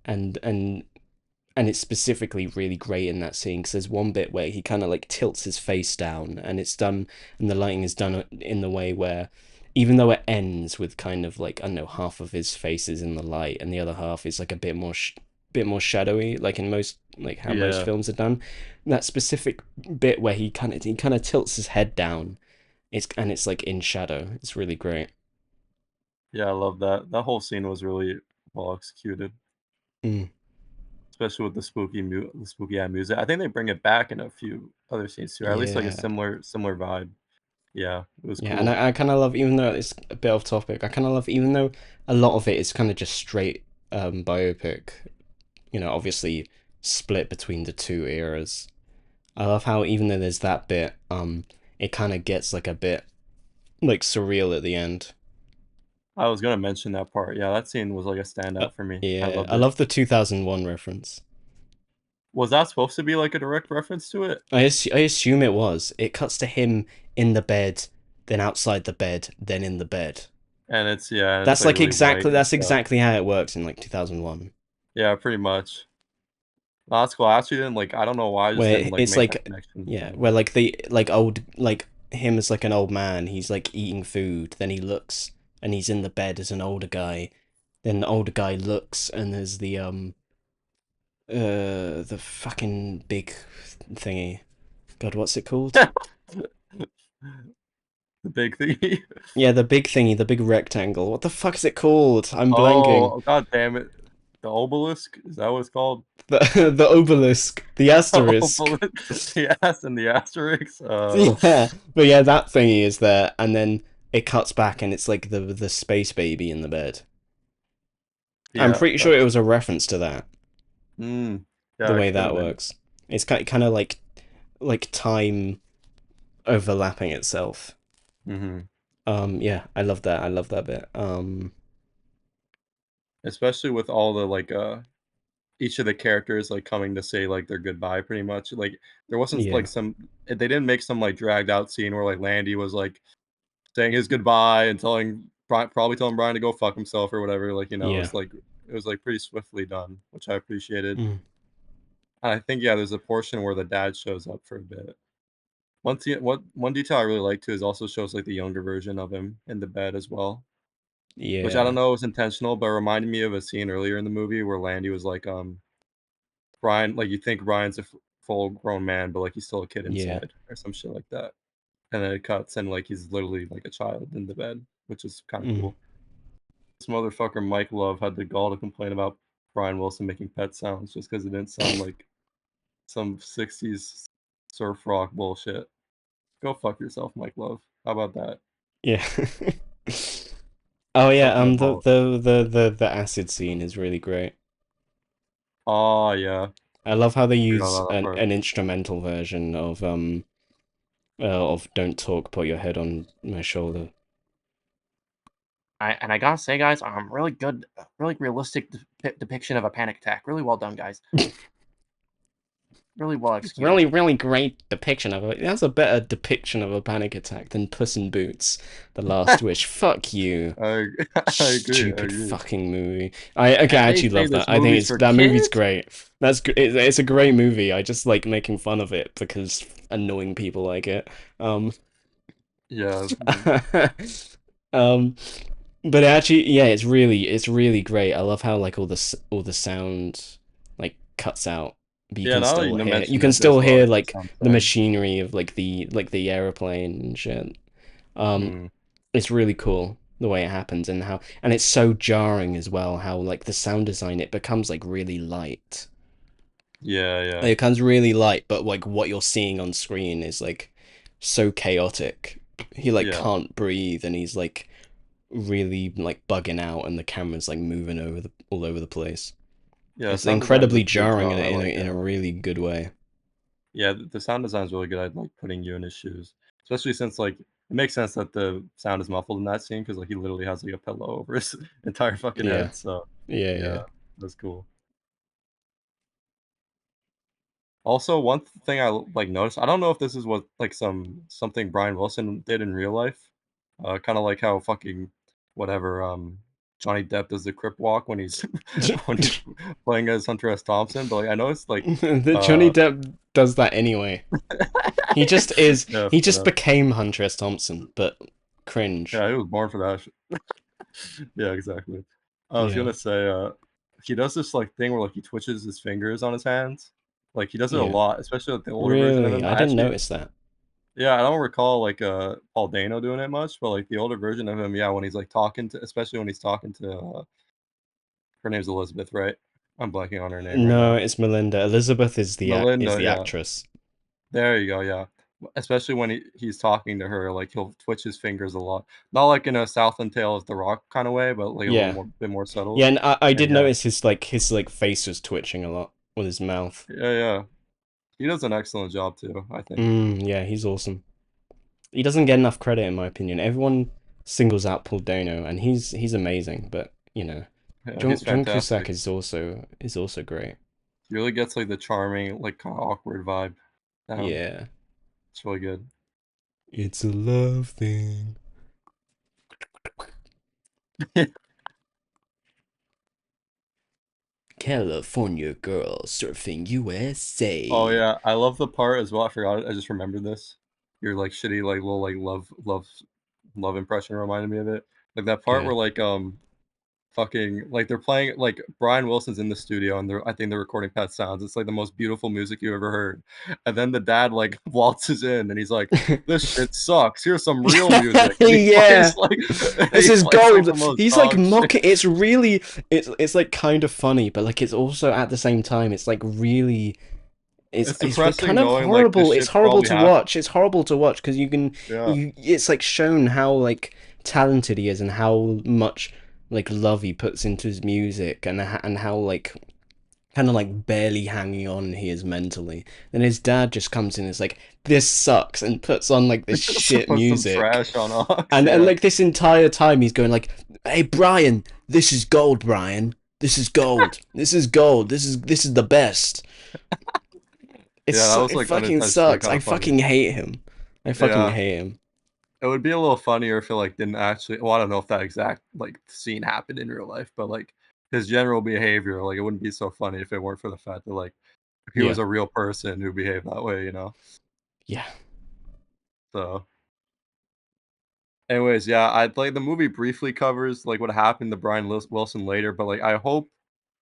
and it's specifically really great in that scene because there's one bit where he kind of like tilts his face down and it's done and the lighting is done in the way where even though it ends with kind of like I don't know half of his face is in the light and the other half is like a bit more bit more shadowy like in most like how most yeah, films are done, that specific bit where he kind of tilts his head down it's like in shadow, it's really great. yeah. I love that. That whole scene was really well executed, Mm. especially with the spooky eye music. I think they bring it back in a few other scenes too, or at least like a Yeah. similar vibe. Yeah, it was Yeah, and cool. I kind of love, even though it's a bit off topic, I kind of love, even though a lot of it is kind of just straight biopic, obviously split between the two eras. I love how even though there's that bit, it kind of gets like a bit like surreal at the end. I was gonna mention that part. Yeah, that scene was like a Uh, standout for me. I yeah, loved I it. love the 2001 reference. Was that supposed to be like a direct reference to it? I assume it was. It cuts to him in the bed, then outside the bed, then in the bed. And it's like really white and That's stuff. exactly how it works in like 2001. Yeah, pretty much. No, that's cool. I actually didn't like. I don't know why I just Where didn't like it's make that like connection. yeah, where like the like old like him as like an old man, he's like eating food, then he looks and he's in the bed as an older guy. Then the older guy looks and there's the fucking big thingy. God, what's it called? The big thingy. Yeah, the big thingy, the big rectangle. What the fuck is it called? I'm blanking. Oh, god damn it. The obelisk? Is that what it's called? The obelisk, the The asterisk. obelisk. The ass and the asterisk. Yeah, but yeah, that thingy is there, and then it cuts back, and it's like the space baby in the bed. I'm Yeah, pretty sure it that's was a reference to that. The yeah, it way could that have been. works, it's kind of like time overlapping itself. Hmm. Yeah, I love that. I love that bit. Especially with all the like each of the characters like coming to say like their goodbye pretty much. Like there wasn't like Yeah. some they didn't make some like dragged out scene where like Landy was like saying his goodbye and probably telling Brian to go fuck himself or whatever. Like, Yeah. it was like pretty swiftly done, which I appreciated. Mm. And I think yeah, there's a portion where the dad shows up for a bit. One detail I really like too is also shows like the younger version of him in the bed as well. Which I don't Yeah. know was intentional, but it reminded me of a scene earlier in the movie where Landy was like, Brian, like you think Brian's a full grown man, but like he's still a kid Yeah. inside or some shit like that. And then it cuts and like he's literally like a child in the bed, which is kind of Mm. cool. This motherfucker Mike Love had the gall to complain about Brian Wilson making pet sounds just because it didn't sound like some 60s surf rock bullshit. Go fuck yourself, Mike Love. How about that? Yeah. Oh yeah, Dropping the ball. the acid scene is really great. Oh yeah, I love how they forgot use about that part. an instrumental version of "Don't Talk, Put Your Head on My Shoulder." I gotta say, guys, really good, really realistic depiction of a panic attack. Really well done, guys. Really well executed. Really great depiction of it. That's a better depiction of a panic attack than Puss in Boots: The Last Wish. Fuck you. I, I agree. I Stupid agree. fucking movie. I They actually say love that. this I think movie's it's for that movie's kids. great. It's a great movie. I just like making fun of it because annoying people like it. Yeah. um, but actually, yeah, it's really great. I love how like all the sound like cuts out, but Yeah. Now that you you mention can it, there's still a lot hear of good like sound the design. machinery of like the airplane and shit. Um, Mm. it's really cool the way it happens and it's so jarring as well how like the sound design it becomes like really light. Yeah. It Yeah. becomes really light, but like what you're seeing on screen is like so chaotic. He like Yeah. can't breathe and he's like really like bugging out and the camera's like moving all over the place. Yeah. It's Sound design incredibly does a good jarring job. I like in a really good way. Yeah, the sound design is really good. I like putting you in his shoes, especially since like it makes sense that the sound is muffled in that scene because like he literally has like a pillow over his entire fucking Yeah. head. So yeah, Yeah, that's cool. Also, one thing I like noticed, I don't know if this is what like something Brian Wilson did in real life. Kind of like how fucking whatever Johnny Depp does the crip walk yeah. when he's playing as Hunter S. Thompson. But like I noticed like That Johnny uh Depp does that anyway. yeah, He fair just enough. became Hunter S. Thompson, but cringe. Yeah, he was born for that. Yeah, exactly. I was Yeah, gonna say, he does this like thing where like he twitches his fingers on his hands. Like he does it a yeah. lot, especially with the older version of Really? him. I I didn't actually, notice that. yeah, I don't recall like Paul Dano doing it much, but like the older version of him, yeah, when he's like talking to, especially when he's talking to, her name's Elizabeth, right? I'm blanking on her name right No, now. it's Melinda. Elizabeth is is Melinda, the yeah, actress. there you go, yeah. Especially when he's talking to her, like he'll twitch his fingers a lot. Not like in a Southland Tale of the Rock kind of way, but like a little Yeah. more, bit more Yeah, subtle. and I And did yeah, notice his like face was twitching a lot with his mouth. yeah, yeah. He does an excellent job too, I think. Yeah, he's awesome. He doesn't get enough credit in my opinion. Everyone singles out Paul Dano and he's amazing, but you know, Yeah, he's John Cusack fantastic. is also great. He really gets like the charming, like kind of awkward vibe down. Yeah. It's really good. It's a love thing. California girl surfing Oh USA. yeah, I love the part as well. I forgot it. I just remembered this. Your like shitty like little like love impression reminded me of it. Like that part Okay. where like fucking like they're playing like Brian Wilson's in the studio and I think they're recording Pet Sounds. It's like the most beautiful music you ever heard. And then the dad like waltzes in and he's like, "This shit sucks. Here's some real music." And he Yeah. plays like This he is plays like gold. the most He's like dog shit. mocking. It's like kind of funny, but like it's also at the same time it's like really It's it's like kind depressing of knowing like this horrible. It's shit horrible probably to happened. watch. It's horrible to watch because Yeah. it's like shown how like talented he is and how much like love he puts into his music and how like kind of like barely hanging on he is mentally. Then his dad just comes in and is like, "This sucks," and puts on like this To shit put some music. trash on Ox, And yeah. like this entire time he's going like, "Hey Brian, this is gold, Brian." This is gold. This is gold. This is the best. Yeah, that was It like fucking unintentionally sucks. kind I of funny. fucking hate him. I fucking Yeah, hate him. it would be a little funnier if it like didn't actually. Well, I don't know if that exact like scene happened in real life, but like his general behavior, like it wouldn't be so funny if it weren't for the fact that like if he was Yeah. a real person who behaved that way, you know. Yeah. So, anyways, yeah, I like the movie briefly covers like what happened to Brian Wilson later, but like I hope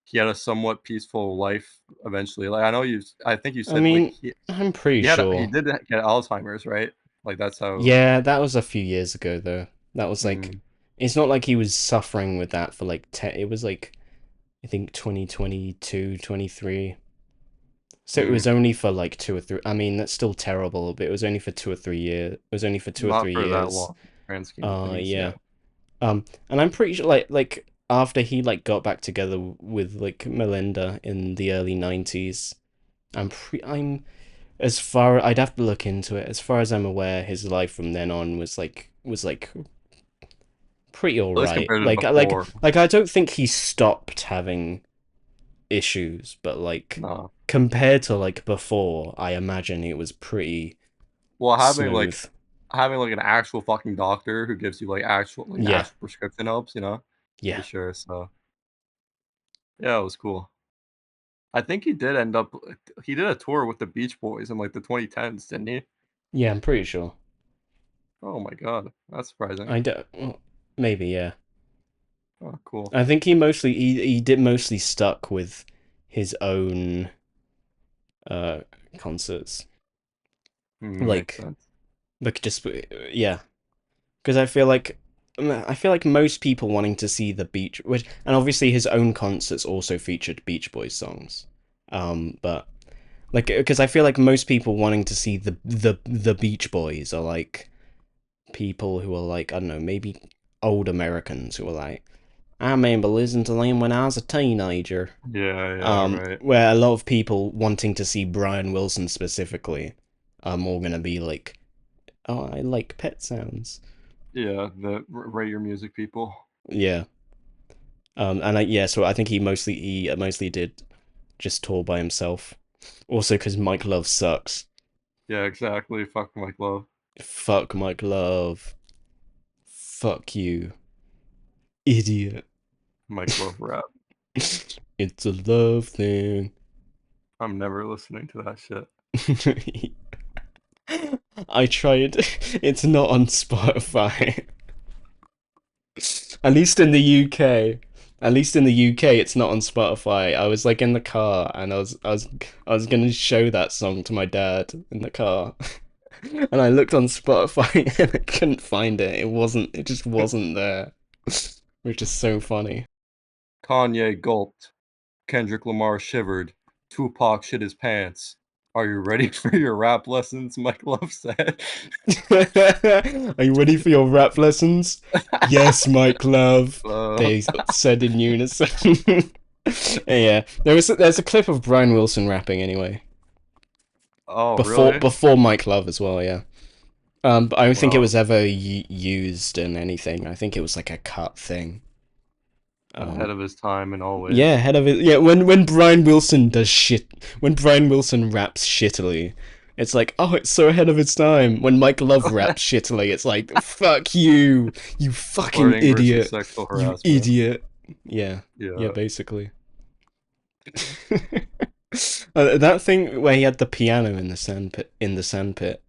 he had a somewhat peaceful life eventually. Like I know I think you I said like mean, I'm pretty he sure. did get Alzheimer's, right? Like that's how. Yeah, that was a few years ago though. That was like Mm, it's not like he was suffering with that for like it was like I think 2022, 23. So it was mm, only for like 2 or 3. I mean, that's still terrible, but it was only for 2 or 3 years. It was only for two or not three for that years. long grand scheme of things. Yeah. Yeah. And I'm pretty sure like after he like got back together with like Melinda in the early 90s, I'm as far I'd have to look into it. As far as I'm aware, his life from then on was like pretty At least alright. compared to Like before. I don't think he stopped having issues, but like No. compared to like before, I imagine it was pretty Well, smooth. having like an actual fucking doctor who gives you like an Yeah, actual prescription helps, you know, for yeah, sure. So yeah, it was cool. I think he did end up. He did a tour with the Beach Boys in like the 2010s, didn't he? yeah. I'm pretty sure. Oh my god, that's surprising. I don't. Well, maybe yeah. Oh, cool. I think he did mostly stuck with his own uh concerts. Makes Like sense. just yeah, because I feel like most people wanting to see the beach, which and obviously his own concerts also featured Beach Boys songs. But like because I feel like most people wanting to see the Beach Boys are like people who are like I don't know, maybe old Americans who are like I remember listening to them when I was a teenager. Yeah, yeah, right. Where a lot of people wanting to see Brian Wilson specifically are more gonna be like, oh, I like pet sounds. Yeah, the rate your music people. Yeah. Yeah, so I think he mostly did just tour by himself. Also, because Mike Love sucks. Yeah, exactly. Fuck Mike Love. Fuck Mike Love. Fuck you, idiot. Mike Love rap. It's a love thing. I'm never listening to that shit. I tried. It's not on Spotify. At least in the UK. At least in the UK, it's not on Spotify. I was like in the car, and I was gonna show that song to my dad in the car, and I looked on Spotify and I couldn't find it. It wasn't. It just wasn't there, which is so funny. Kanye gulped. Kendrick Lamar shivered. Tupac shit his pants. Are you ready for your rap lessons? Mike Love said. Are you ready for your rap lessons? Yes, Mike Love. uh, They said in unison. Yeah, there's a clip of Brian Wilson rapping anyway. oh, really? Before Mike Love as well, yeah. But I don't think it Well, was ever used in anything. I think it was like a cut thing. ahead Um, of his time in all yeah, ways. head of it. Yeah, when Brian Wilson does shit, when Brian Wilson raps shittily, it's like, oh, it's so ahead of its time. When Mike Love raps shittily, it's like, fuck you, you fucking Flirting versus idiot, sexual you harassment. idiot. Yeah, yeah, Yeah. basically. That thing where he had the piano in the sandpit,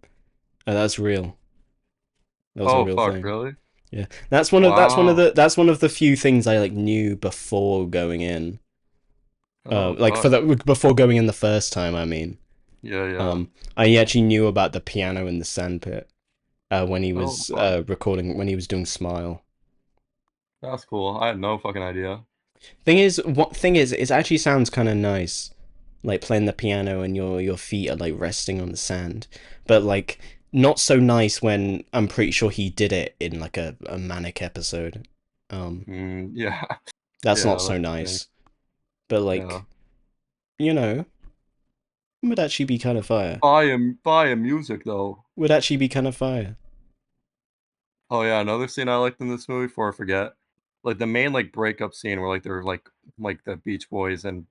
that's real. That was a Oh, real fuck, thing. really? Yeah, Wow. that's one of the few things I like knew before going in. Oh, Like fuck. before going in the first time, I mean. Yeah, yeah. I actually knew about the piano in the sandpit when he Oh, was fuck. recording when he was doing Smile. That's cool. I had no fucking idea. Thing is, it actually sounds kind of nice, like playing the piano and your feet are like resting on the sand, but like not so nice when I'm pretty sure he did it in like a manic episode. Yeah. That's not Yeah, so that's the thing. nice, but Yeah. like you know, would actually be kind of fire. Buy a music, though. Would actually be kind of fire. Oh, yeah, another scene I liked in this movie, before I forget. like, the main, like, breakup scene where, like, they're, like, the Beach Boys and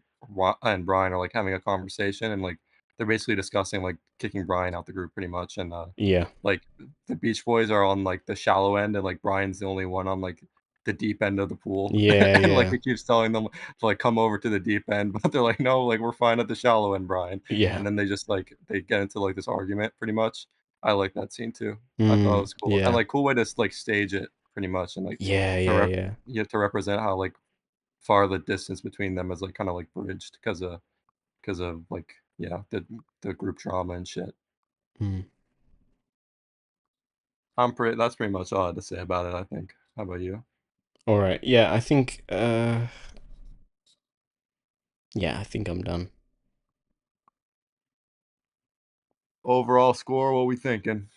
Brian are, like, having a conversation, and, like, they're basically discussing, like, kicking Brian out the group pretty much, and, Yeah. like, the Beach Boys are on, like, the shallow end, and, like, Brian's the only one on, like, the deep end of the pool, Yeah, and, like, yeah. he keeps telling them to, like, come over to the deep end, but they're like, "No, like, we're fine at the shallow end, Brian," Yeah. and then they just, like, they get into, like, this argument pretty much. I like that scene too. I thought it Mm, was cool, and, yeah. like, cool way to like, stage it pretty much, and, like, Yeah, to yeah, rep yeah. you have to represent how, like, far the distance between them is, like, kinda, like, bridged because of, like, yeah, the group trauma and shit. Mm. That's pretty much all I had to say about it, I think. How about you? All right. Yeah, I think yeah, I think I'm done. Overall score, what we thinking?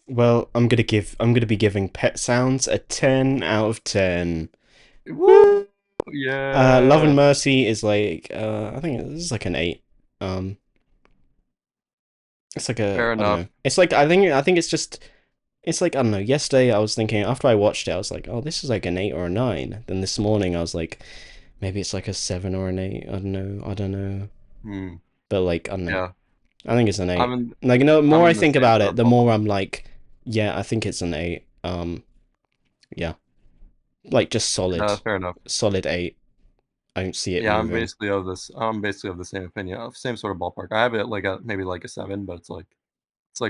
Well, I'm gonna be giving Pet Sounds a 10 out of 10. Woo! Woo! Love Yeah! and Mercy is like I think this is like an 8. Um it's like a Fair I don't enough. know. It's like I think it's just it's like I don't know. Yesterday I was thinking after I watched it I was like, "Oh, this is like an 8 or a 9." Then this morning I was like, maybe it's like a 7 or an 8. I don't know. I don't know. Hmm, But like I don't know. yeah. I think it's an I'm 8. in Like, the I'm more I in the think same about sort it, of the more ballpark. I'm like, yeah, I think it's an 8. Yeah. Like, just solid. Fair enough. Solid 8. I don't see it Yeah, moving. I'm basically of the same opinion, same sort of ballpark. I have it like a maybe like a 7, but it's, like,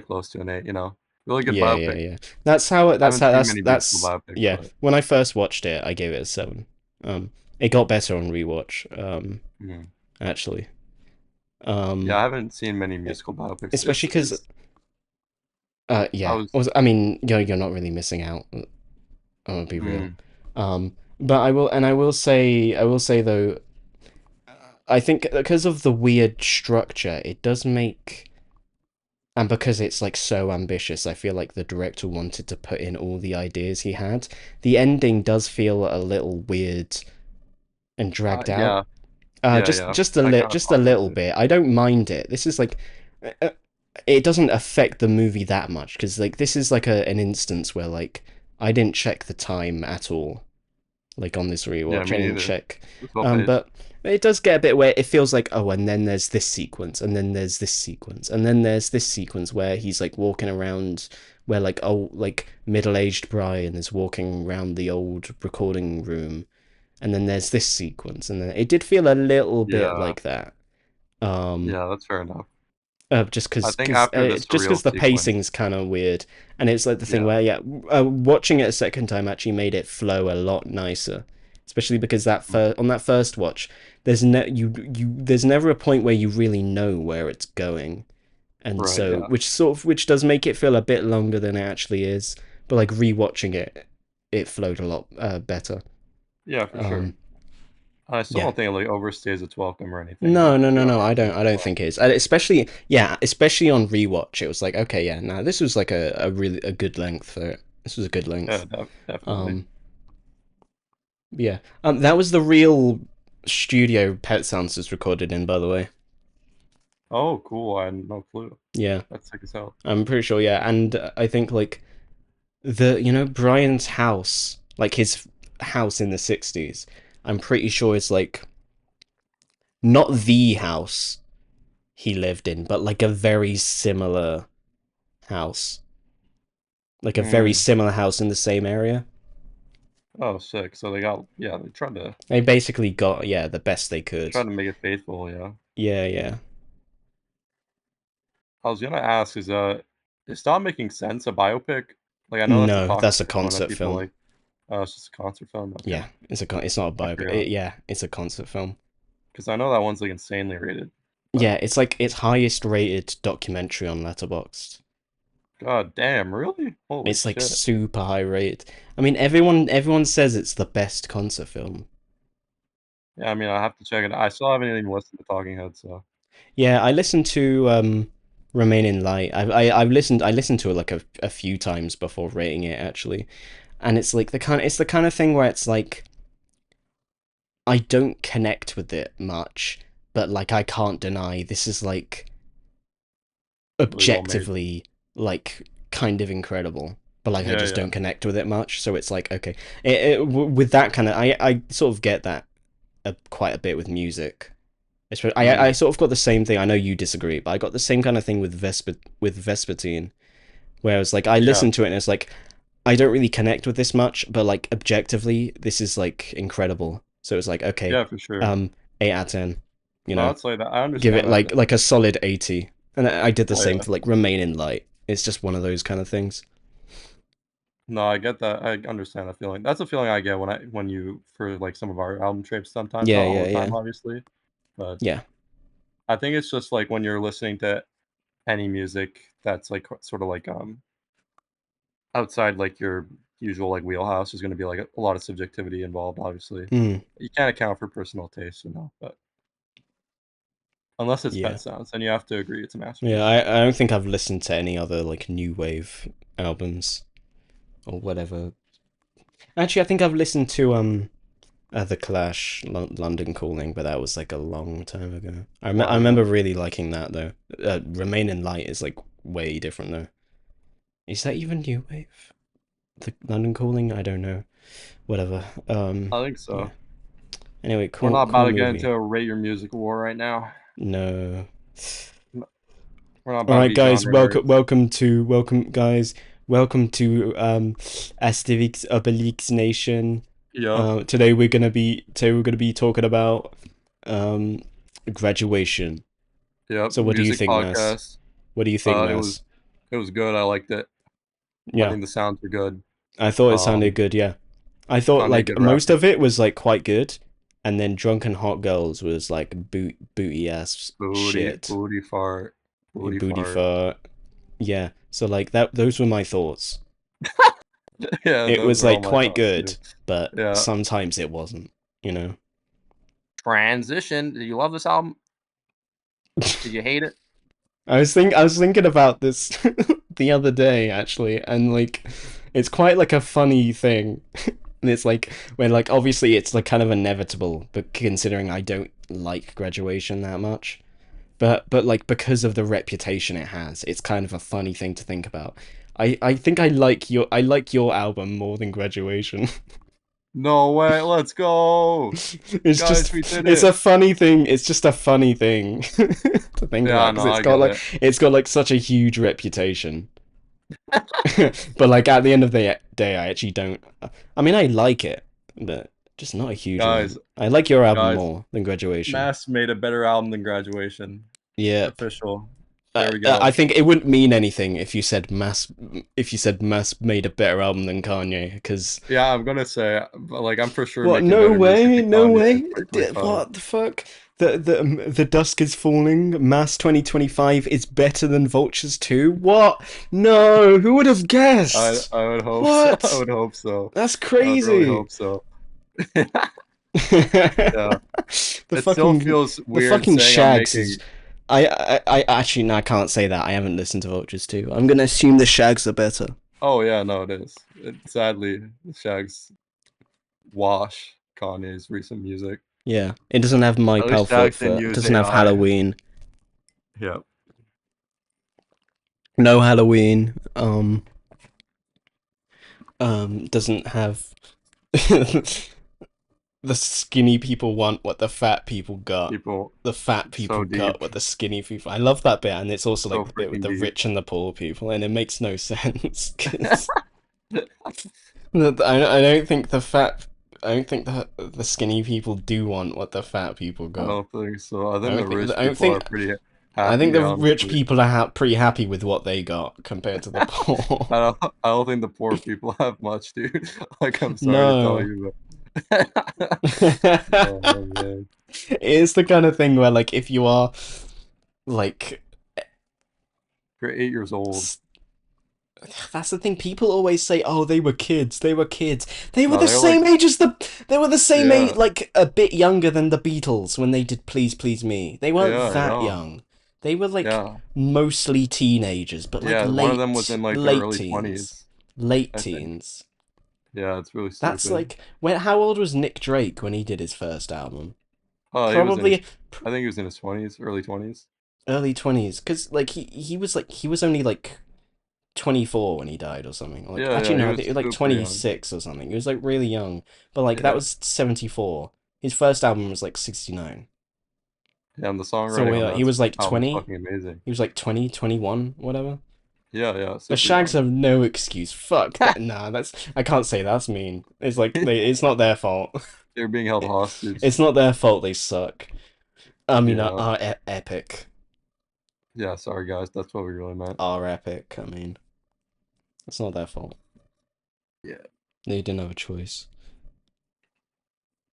close to an 8, you know? Really good Yeah, yeah, biopic. yeah. I haven't seen many musical That's, biopics, yeah. but When I first watched it, I gave it a 7. It got better on rewatch, mhm. actually. Yeah, Um, I haven't seen many musical biopics. especially because, It's I yeah. was I mean, you're not really missing out. I'm gonna be real. mm, But I will say though, I think because of the weird structure, it does make, and because it's like so ambitious, I feel like the director wanted to put in all the ideas he had. The ending does feel a little weird and dragged out. yeah, yeah, Just yeah. I kinda just a thought so little too. bit. I don't mind it. This is like, uh, it doesn't affect the movie that much because like this is like an instance where like I didn't check the time at all. Like on this Yeah, rewatch. me I didn't neither. check. It's well paced. But it does get a bit where it feels like, oh, and then there's this sequence, and then there's this sequence, and then there's this sequence where he's like walking around, where like oh, like middle-aged Brian is walking around the old recording room, and then there's this sequence, and then it did feel a little bit Yeah, like that. Um, yeah, that's fair enough. just I think after the just surreal because the sequence pacing's kind of weird, and it's like the thing yeah, where yeah, watching it a second time actually made it flow a lot nicer, especially because mm, on that first watch, there's never a point where you really know where it's going, and right, so yeah. which does make it feel a bit longer than it actually is, but like rewatching it, it flowed a lot better. Yeah, for sure. Um, I still yeah. don't think it, like, overstays its welcome or anything, No, but no, no, yeah, no. I it's don't well. think it is. And especially, yeah, especially on rewatch, it was like, okay, yeah, now this was like a really a good length for it. This was a good Yeah, length. definitely. Um, yeah. That was the real studio Pet Sounds was recorded in, by the way. Oh, cool, I had no clue. Yeah, That's sick as hell. I'm pretty sure. Yeah, and I think like Brian's house, like his house in the '60s. I'm pretty sure it's like not the house he lived in, but like a very similar house. Like a very Mm. similar house in the same area. Oh, sick. So they got yeah, they They basically got, yeah, the best they could. tried to make it faithful, yeah. Yeah, yeah. I was gonna ask, is Stop Making Sense a biopic? Like, I know that's a No, talking that's a point that concert people film. like. Oh, it's just a concert film? Okay. Yeah, it's not a I biopic. forgot. Yeah, it's a concert film. Because I know that one's, like, insanely rated, but Yeah, it's like its highest rated documentary on Letterboxd. god damn, really? Holy It's like shit. super high rated. I mean, everyone says it's the best concert film. Yeah, I mean, I have to check it I still haven't even listened to Talking Heads, so Yeah, I listened to Remain in Light. I listened to it like a few times before rating it actually. And it's like it's the kind of thing where it's like I don't connect with it much, but like I can't deny this is like really well made. objectively like kind of incredible. but like I Yeah, just yeah. don't connect with it much. So it's like, okay, with that kind of, I sort of get that quite a bit with music. I sort of got the same thing. I know you disagree, but I got the same kind of thing with Vespertine, where I was like, I Yeah. listened to it and it's like, I don't really connect with this much, but like objectively, this is like incredible. So it's like, okay, Yeah, for sure. 8 out of 10, you No, know, it's like that. I give understand it that like a definitely. solid 80. And I did the Oh same yeah. for like Remain in Light. It's just one of those kind of things. No, I get that. I understand that feeling. That's a feeling I get when you for like some of our album trips sometimes, Yeah, not all yeah, the time, yeah, obviously. But yeah. I think it's just like when you're listening to any music that's like sort of like outside like your usual like wheelhouse, there's gonna be like a lot of subjectivity involved, obviously. Mm, You can't account for personal taste, but unless it's yeah. Pet Sounds, then you have to agree it's a Yeah, masterpiece. I don't think I've listened to any other like new wave albums or whatever. Actually, I think I've listened to The Clash, London Calling, but that was like a long time ago. I Wow, yeah. remember really liking that though. Remain in Light is like way different though. Is that even new wave? The London Calling? I don't know. Whatever. I think Yeah. so. Anyway, We're not cool about to get into movie. a rate your music war right now. No. N We're not All about to right, be guys. genre nerds. Welcome, guys. Welcome to Asterix Obelix Nation. Yep, Today we're gonna be talking about um graduation. yep, So what do you music think, Mas? podcast. What do you think, It Mas? was good, I liked it. I Yeah, think the sounds were good. I thought it sounded Um, good. Yeah, I thought Kanye, like good most rapper. of it was like quite good, and then Drunken Hot Girls was like booty ass shit, Booty fart, booty booty fart. fart. Yeah, so like that. Those were my thoughts. Yeah, It those was are all like my quite thoughts too. good, but Yeah. sometimes it wasn't. You know. Transition. Did you love this album? Did you hate it? I was thinking about this the other day actually, and like it's quite like a funny thing. And it's like when like obviously it's like kind of inevitable, but considering I don't like graduation that much. But like because of the reputation it has, it's kind of a funny thing to think about. I think I like your album more than graduation. No way, let's go! It's Guys, just we did it's it! a funny thing. It's just a funny thing to think Yeah, about because no, I get it. it's got like such a huge reputation. But like at the end of the day, I actually don't. I mean, I like it, but just not a huge Guys, amount. I like your album guys, more than Graduation. Mass made a better album than Graduation. Yep. Official. There we I go. think it wouldn't mean anything if you said Mass. If you said Mass made a better album than Kanye, because Yeah, I'm gonna say, but like, I'm for sure what? making No better music way! than No Kanye in way! 2025. What the fuck? The dusk is falling. Mass 2025 is better than Vultures 2. What? No! Who would have guessed? I would hope so. I What? would hope so. That's I would really crazy. hope so. the Yeah. It still fucking feels the weird fucking saying I'm Shags making. is. I actually no, I can't say that. I haven't listened to Vultures 2. I'm gonna assume the Shags are better. Oh yeah, no, it is. Sadly, Shags wash Kanye's recent music. Yeah, it doesn't have My At least Pal Shags Foot didn't Foot. It use doesn't have AI. Halloween. Yeah. No Halloween. Doesn't have. The skinny people want what the fat people got. People The fat people so got deep, what the skinny people. I love that bit, and it's also so like the bit with freaking the deep. rich and the poor people, and it makes no sense because I don't think the fat. I don't think the skinny people do want what the fat people I got. don't think so. I think the rich I don't people think are pretty I think happy, the rich honestly. people are pretty happy with what they got compared to the poor. I don't think the poor people have much, dude. Like, I'm sorry to tell No. you, but oh man. It's the kind of thing where like if you are like You're 8 years old. that's the thing. People always say, "Oh, they were kids. They were kids. They were No, the they're like, same age as the. They were the same age, yeah, like a bit younger than the Beatles when they did Please Please Me. They weren't yeah, that yeah, young. They were like yeah, mostly teenagers, but like yeah. One of them was in like their late early teens, 20s, late I think. teens. Yeah, it's really That's stupid. like when. How old was Nick Drake when he did his first album? Oh, he was in his, Probably I think he was in his 20s, early 20s. early 20s, because like he was only like 24 when he died or something. Like Yeah, actually yeah, he no, I was think he was like super young. 26 or something. He was like really young. But like that Yeah. was 74. His first album was like 69. Yeah, and the So songwriting on he that was like album's 20. fucking amazing. He was like 20, 21, whatever. Yeah, yeah, The super Shags young. have no excuse. Fuck that. Nah, that's I can't say that's mean. It's like it's not their fault. They're being held hostage. It's not their fault they suck. I mean, Yeah. epic. Yeah, sorry guys, that's what we really meant. Are epic. I mean, it's not their fault. Yeah. They didn't have a choice.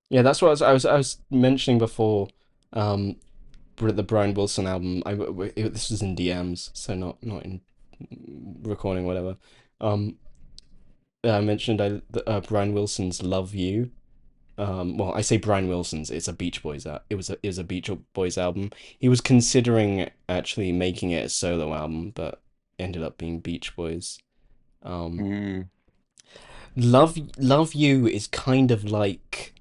Yeah, that's what I was mentioning before. The Brian Wilson album. This was in DMs, so not in recording, whatever. I mentioned Brian Wilson's "Love You." Well, I say Brian Wilson's. It's a Beach Boys. It was a Beach Boys album. He was considering actually making it a solo album, but ended up being Beach Boys. Mm. Love You is kind of like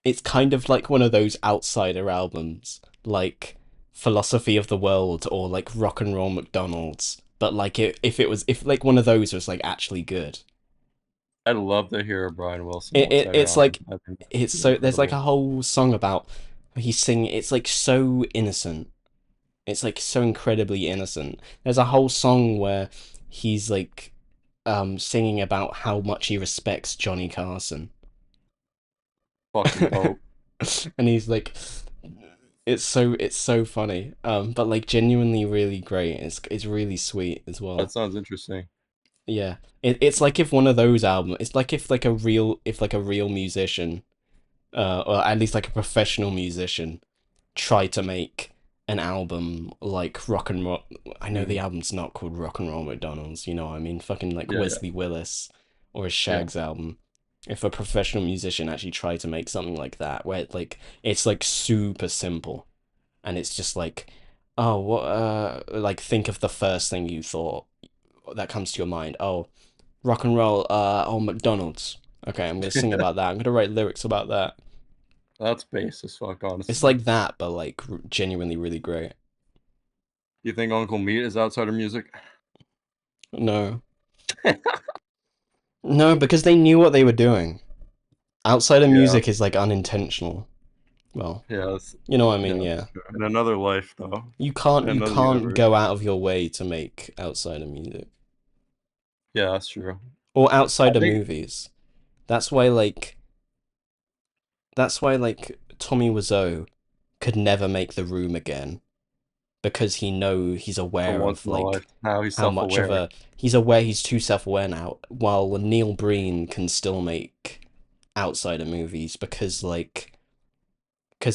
it's kind of like one of those outsider albums, like Philosophy of the World or like Rock and Roll McDonald's. But like if like one of those was like actually good. I'd love to hear a Brian Wilson outsider It's album. like I think it's that'd be so there's like a incredible. whole song about he's singing. It's like so innocent. It's like so incredibly innocent. There's a whole song where he's like singing about how much he respects Johnny Carson. Fucking dope. And he's like it's so funny. But like genuinely really great. It's really sweet as That well. sounds interesting. Yeah. It's like if one of those albums it's like if like a real musician, or at least like a professional musician try to make an album like rock and roll. I know the Mm. album's not called Rock and Roll McDonald's, you know what I mean? Fucking like Yeah, yeah, Wesley Willis or a yeah. Shags album. If a professional musician actually tried to make something like that, where it's like super simple, and it's just like, oh, what, like think of the first thing you thought that comes to your mind. Oh, rock and roll, oh, McDonald's. Okay, I'm gonna sing about that. I'm gonna write lyrics about that. That's base as fuck, It's honestly. like that, but like genuinely really great. You think Uncle Meat is outsider music? No. No, because they knew what they were doing. Outside of Yeah, music is like unintentional. Well, yeah, that's you know what I yeah, mean, that's yeah. true. In another life, though, You in can't you another can't universe. go out of your way to make outside of music. Yeah, that's true. Or I outside of think movies. That's why Tommy Wiseau could never make The Room again. Because he's it's a aware once of in a life. like Now he's how much of self-aware. a he's aware he's too self-aware now, while Neil Breen can still make outsider movies because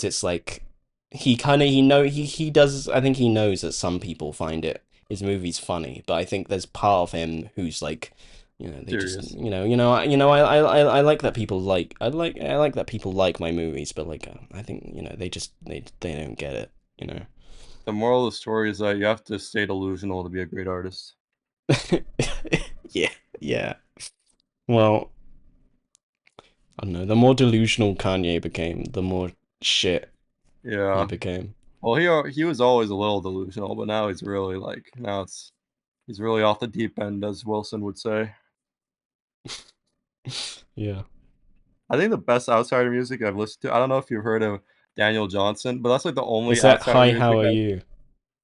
it's like he kind of he does. I think he knows that some people find his movies funny, but I think there's part of him who's like, they just Serious. I like that people like I like that people like my movies, but like I think they don't get it, you know. The moral of the story is that you have to stay delusional to be a great artist. Yeah, yeah. Well, I don't know. The more delusional Kanye became, the more shit he Yeah. became. Well, he was always a little delusional, but now he's really like he's really off the deep end, as Wilson would say. Yeah. I think the best outsider music I've listened to. I don't know if you've heard of Daniel Johnson, but that's like the Is only that outsider Hi, how music are I you?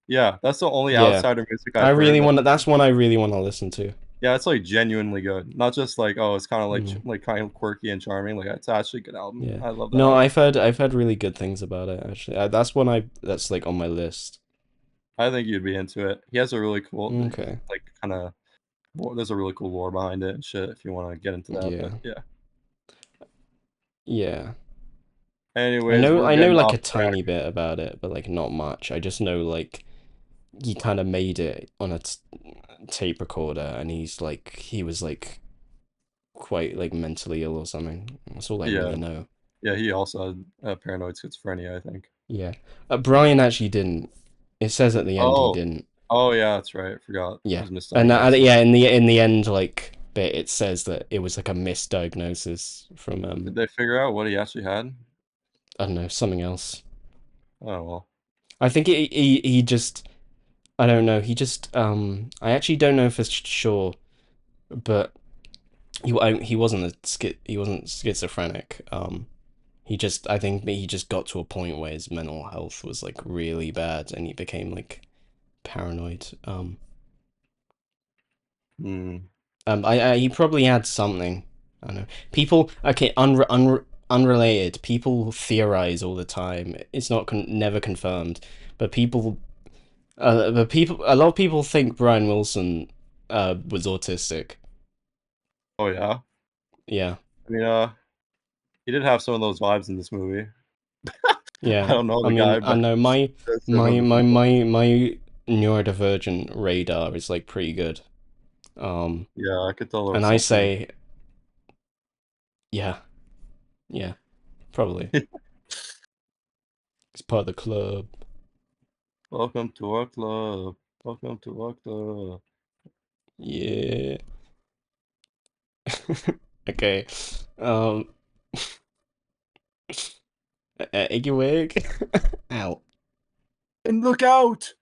yeah, that's the only Yeah. outsider music I've heard that That's one I really want to listen to. yeah, it's like genuinely good. Not just like oh, it's kind of like Mm, like kind of quirky and charming. Like it's actually a good album. yeah. I love that No, album. I've heard really good things about it actually. That's like on my list. I think you'd be into it. He has a really cool Okay. like kind of there's a really cool lore behind it and shit. If you want to get into that, but Yeah. yeah. Yeah. I Anyways, know we're I know getting like off a track. tiny bit about it, but like not much. I just know like he kind of made it on a tape recorder, and he was like quite like mentally ill or something. That's all I Yeah, really know. yeah. He also had paranoid schizophrenia, I think. Yeah. Brian actually didn't. It says at the end he Oh, didn't. oh yeah, that's right. I forgot. It Yeah. was And misdiagnosed. yeah, in the end like bit it says that it was like a misdiagnosis from Did they figure out what he actually had? I don't know, something else. Oh well. I think he just I don't know. He just I actually don't know for sure, but he wasn't he wasn't schizophrenic. I think he just got to a point where his mental health was like really bad, and he became like paranoid. Hmm. He probably had something. I don't know. People, okay, unrelated. People theorize all the time. It's not never confirmed, but a lot of people think Brian Wilson was autistic. Oh yeah. Yeah, I mean, he did have some of those vibes in this movie. I yeah. don't know I the guy, mean, I but know that's remember some of it. my neurodivergent radar is like pretty good. Yeah, I could tell there And was I something. say, yeah, yeah, probably. It's part of the club. Welcome to our club. Welcome to our club. Yeah. Okay. Um. Eggy Wegg. Ow. And look out!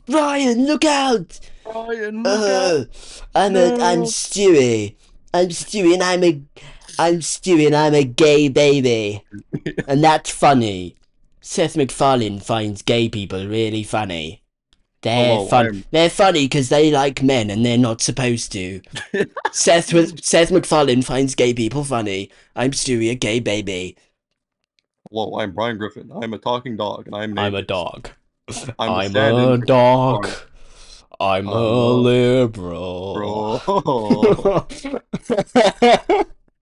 Ryan, look out! Ryan, look out! I'm No! Stewie. I'm Stewie, and I'm Stewie, and I'm a gay baby, and that's funny. Seth MacFarlane finds gay people really funny. They're Hello, fun. They're funny because they like men, and they're not supposed to. Seth MacFarlane finds gay people funny. I'm Stewie, a gay baby. Hello, I'm Brian Griffin. I'm a talking dog, and I'm I'm a naked. dog. I'm a I'm stand-in a for Chris dog. Farley. I'm I'm a a liberal. bro.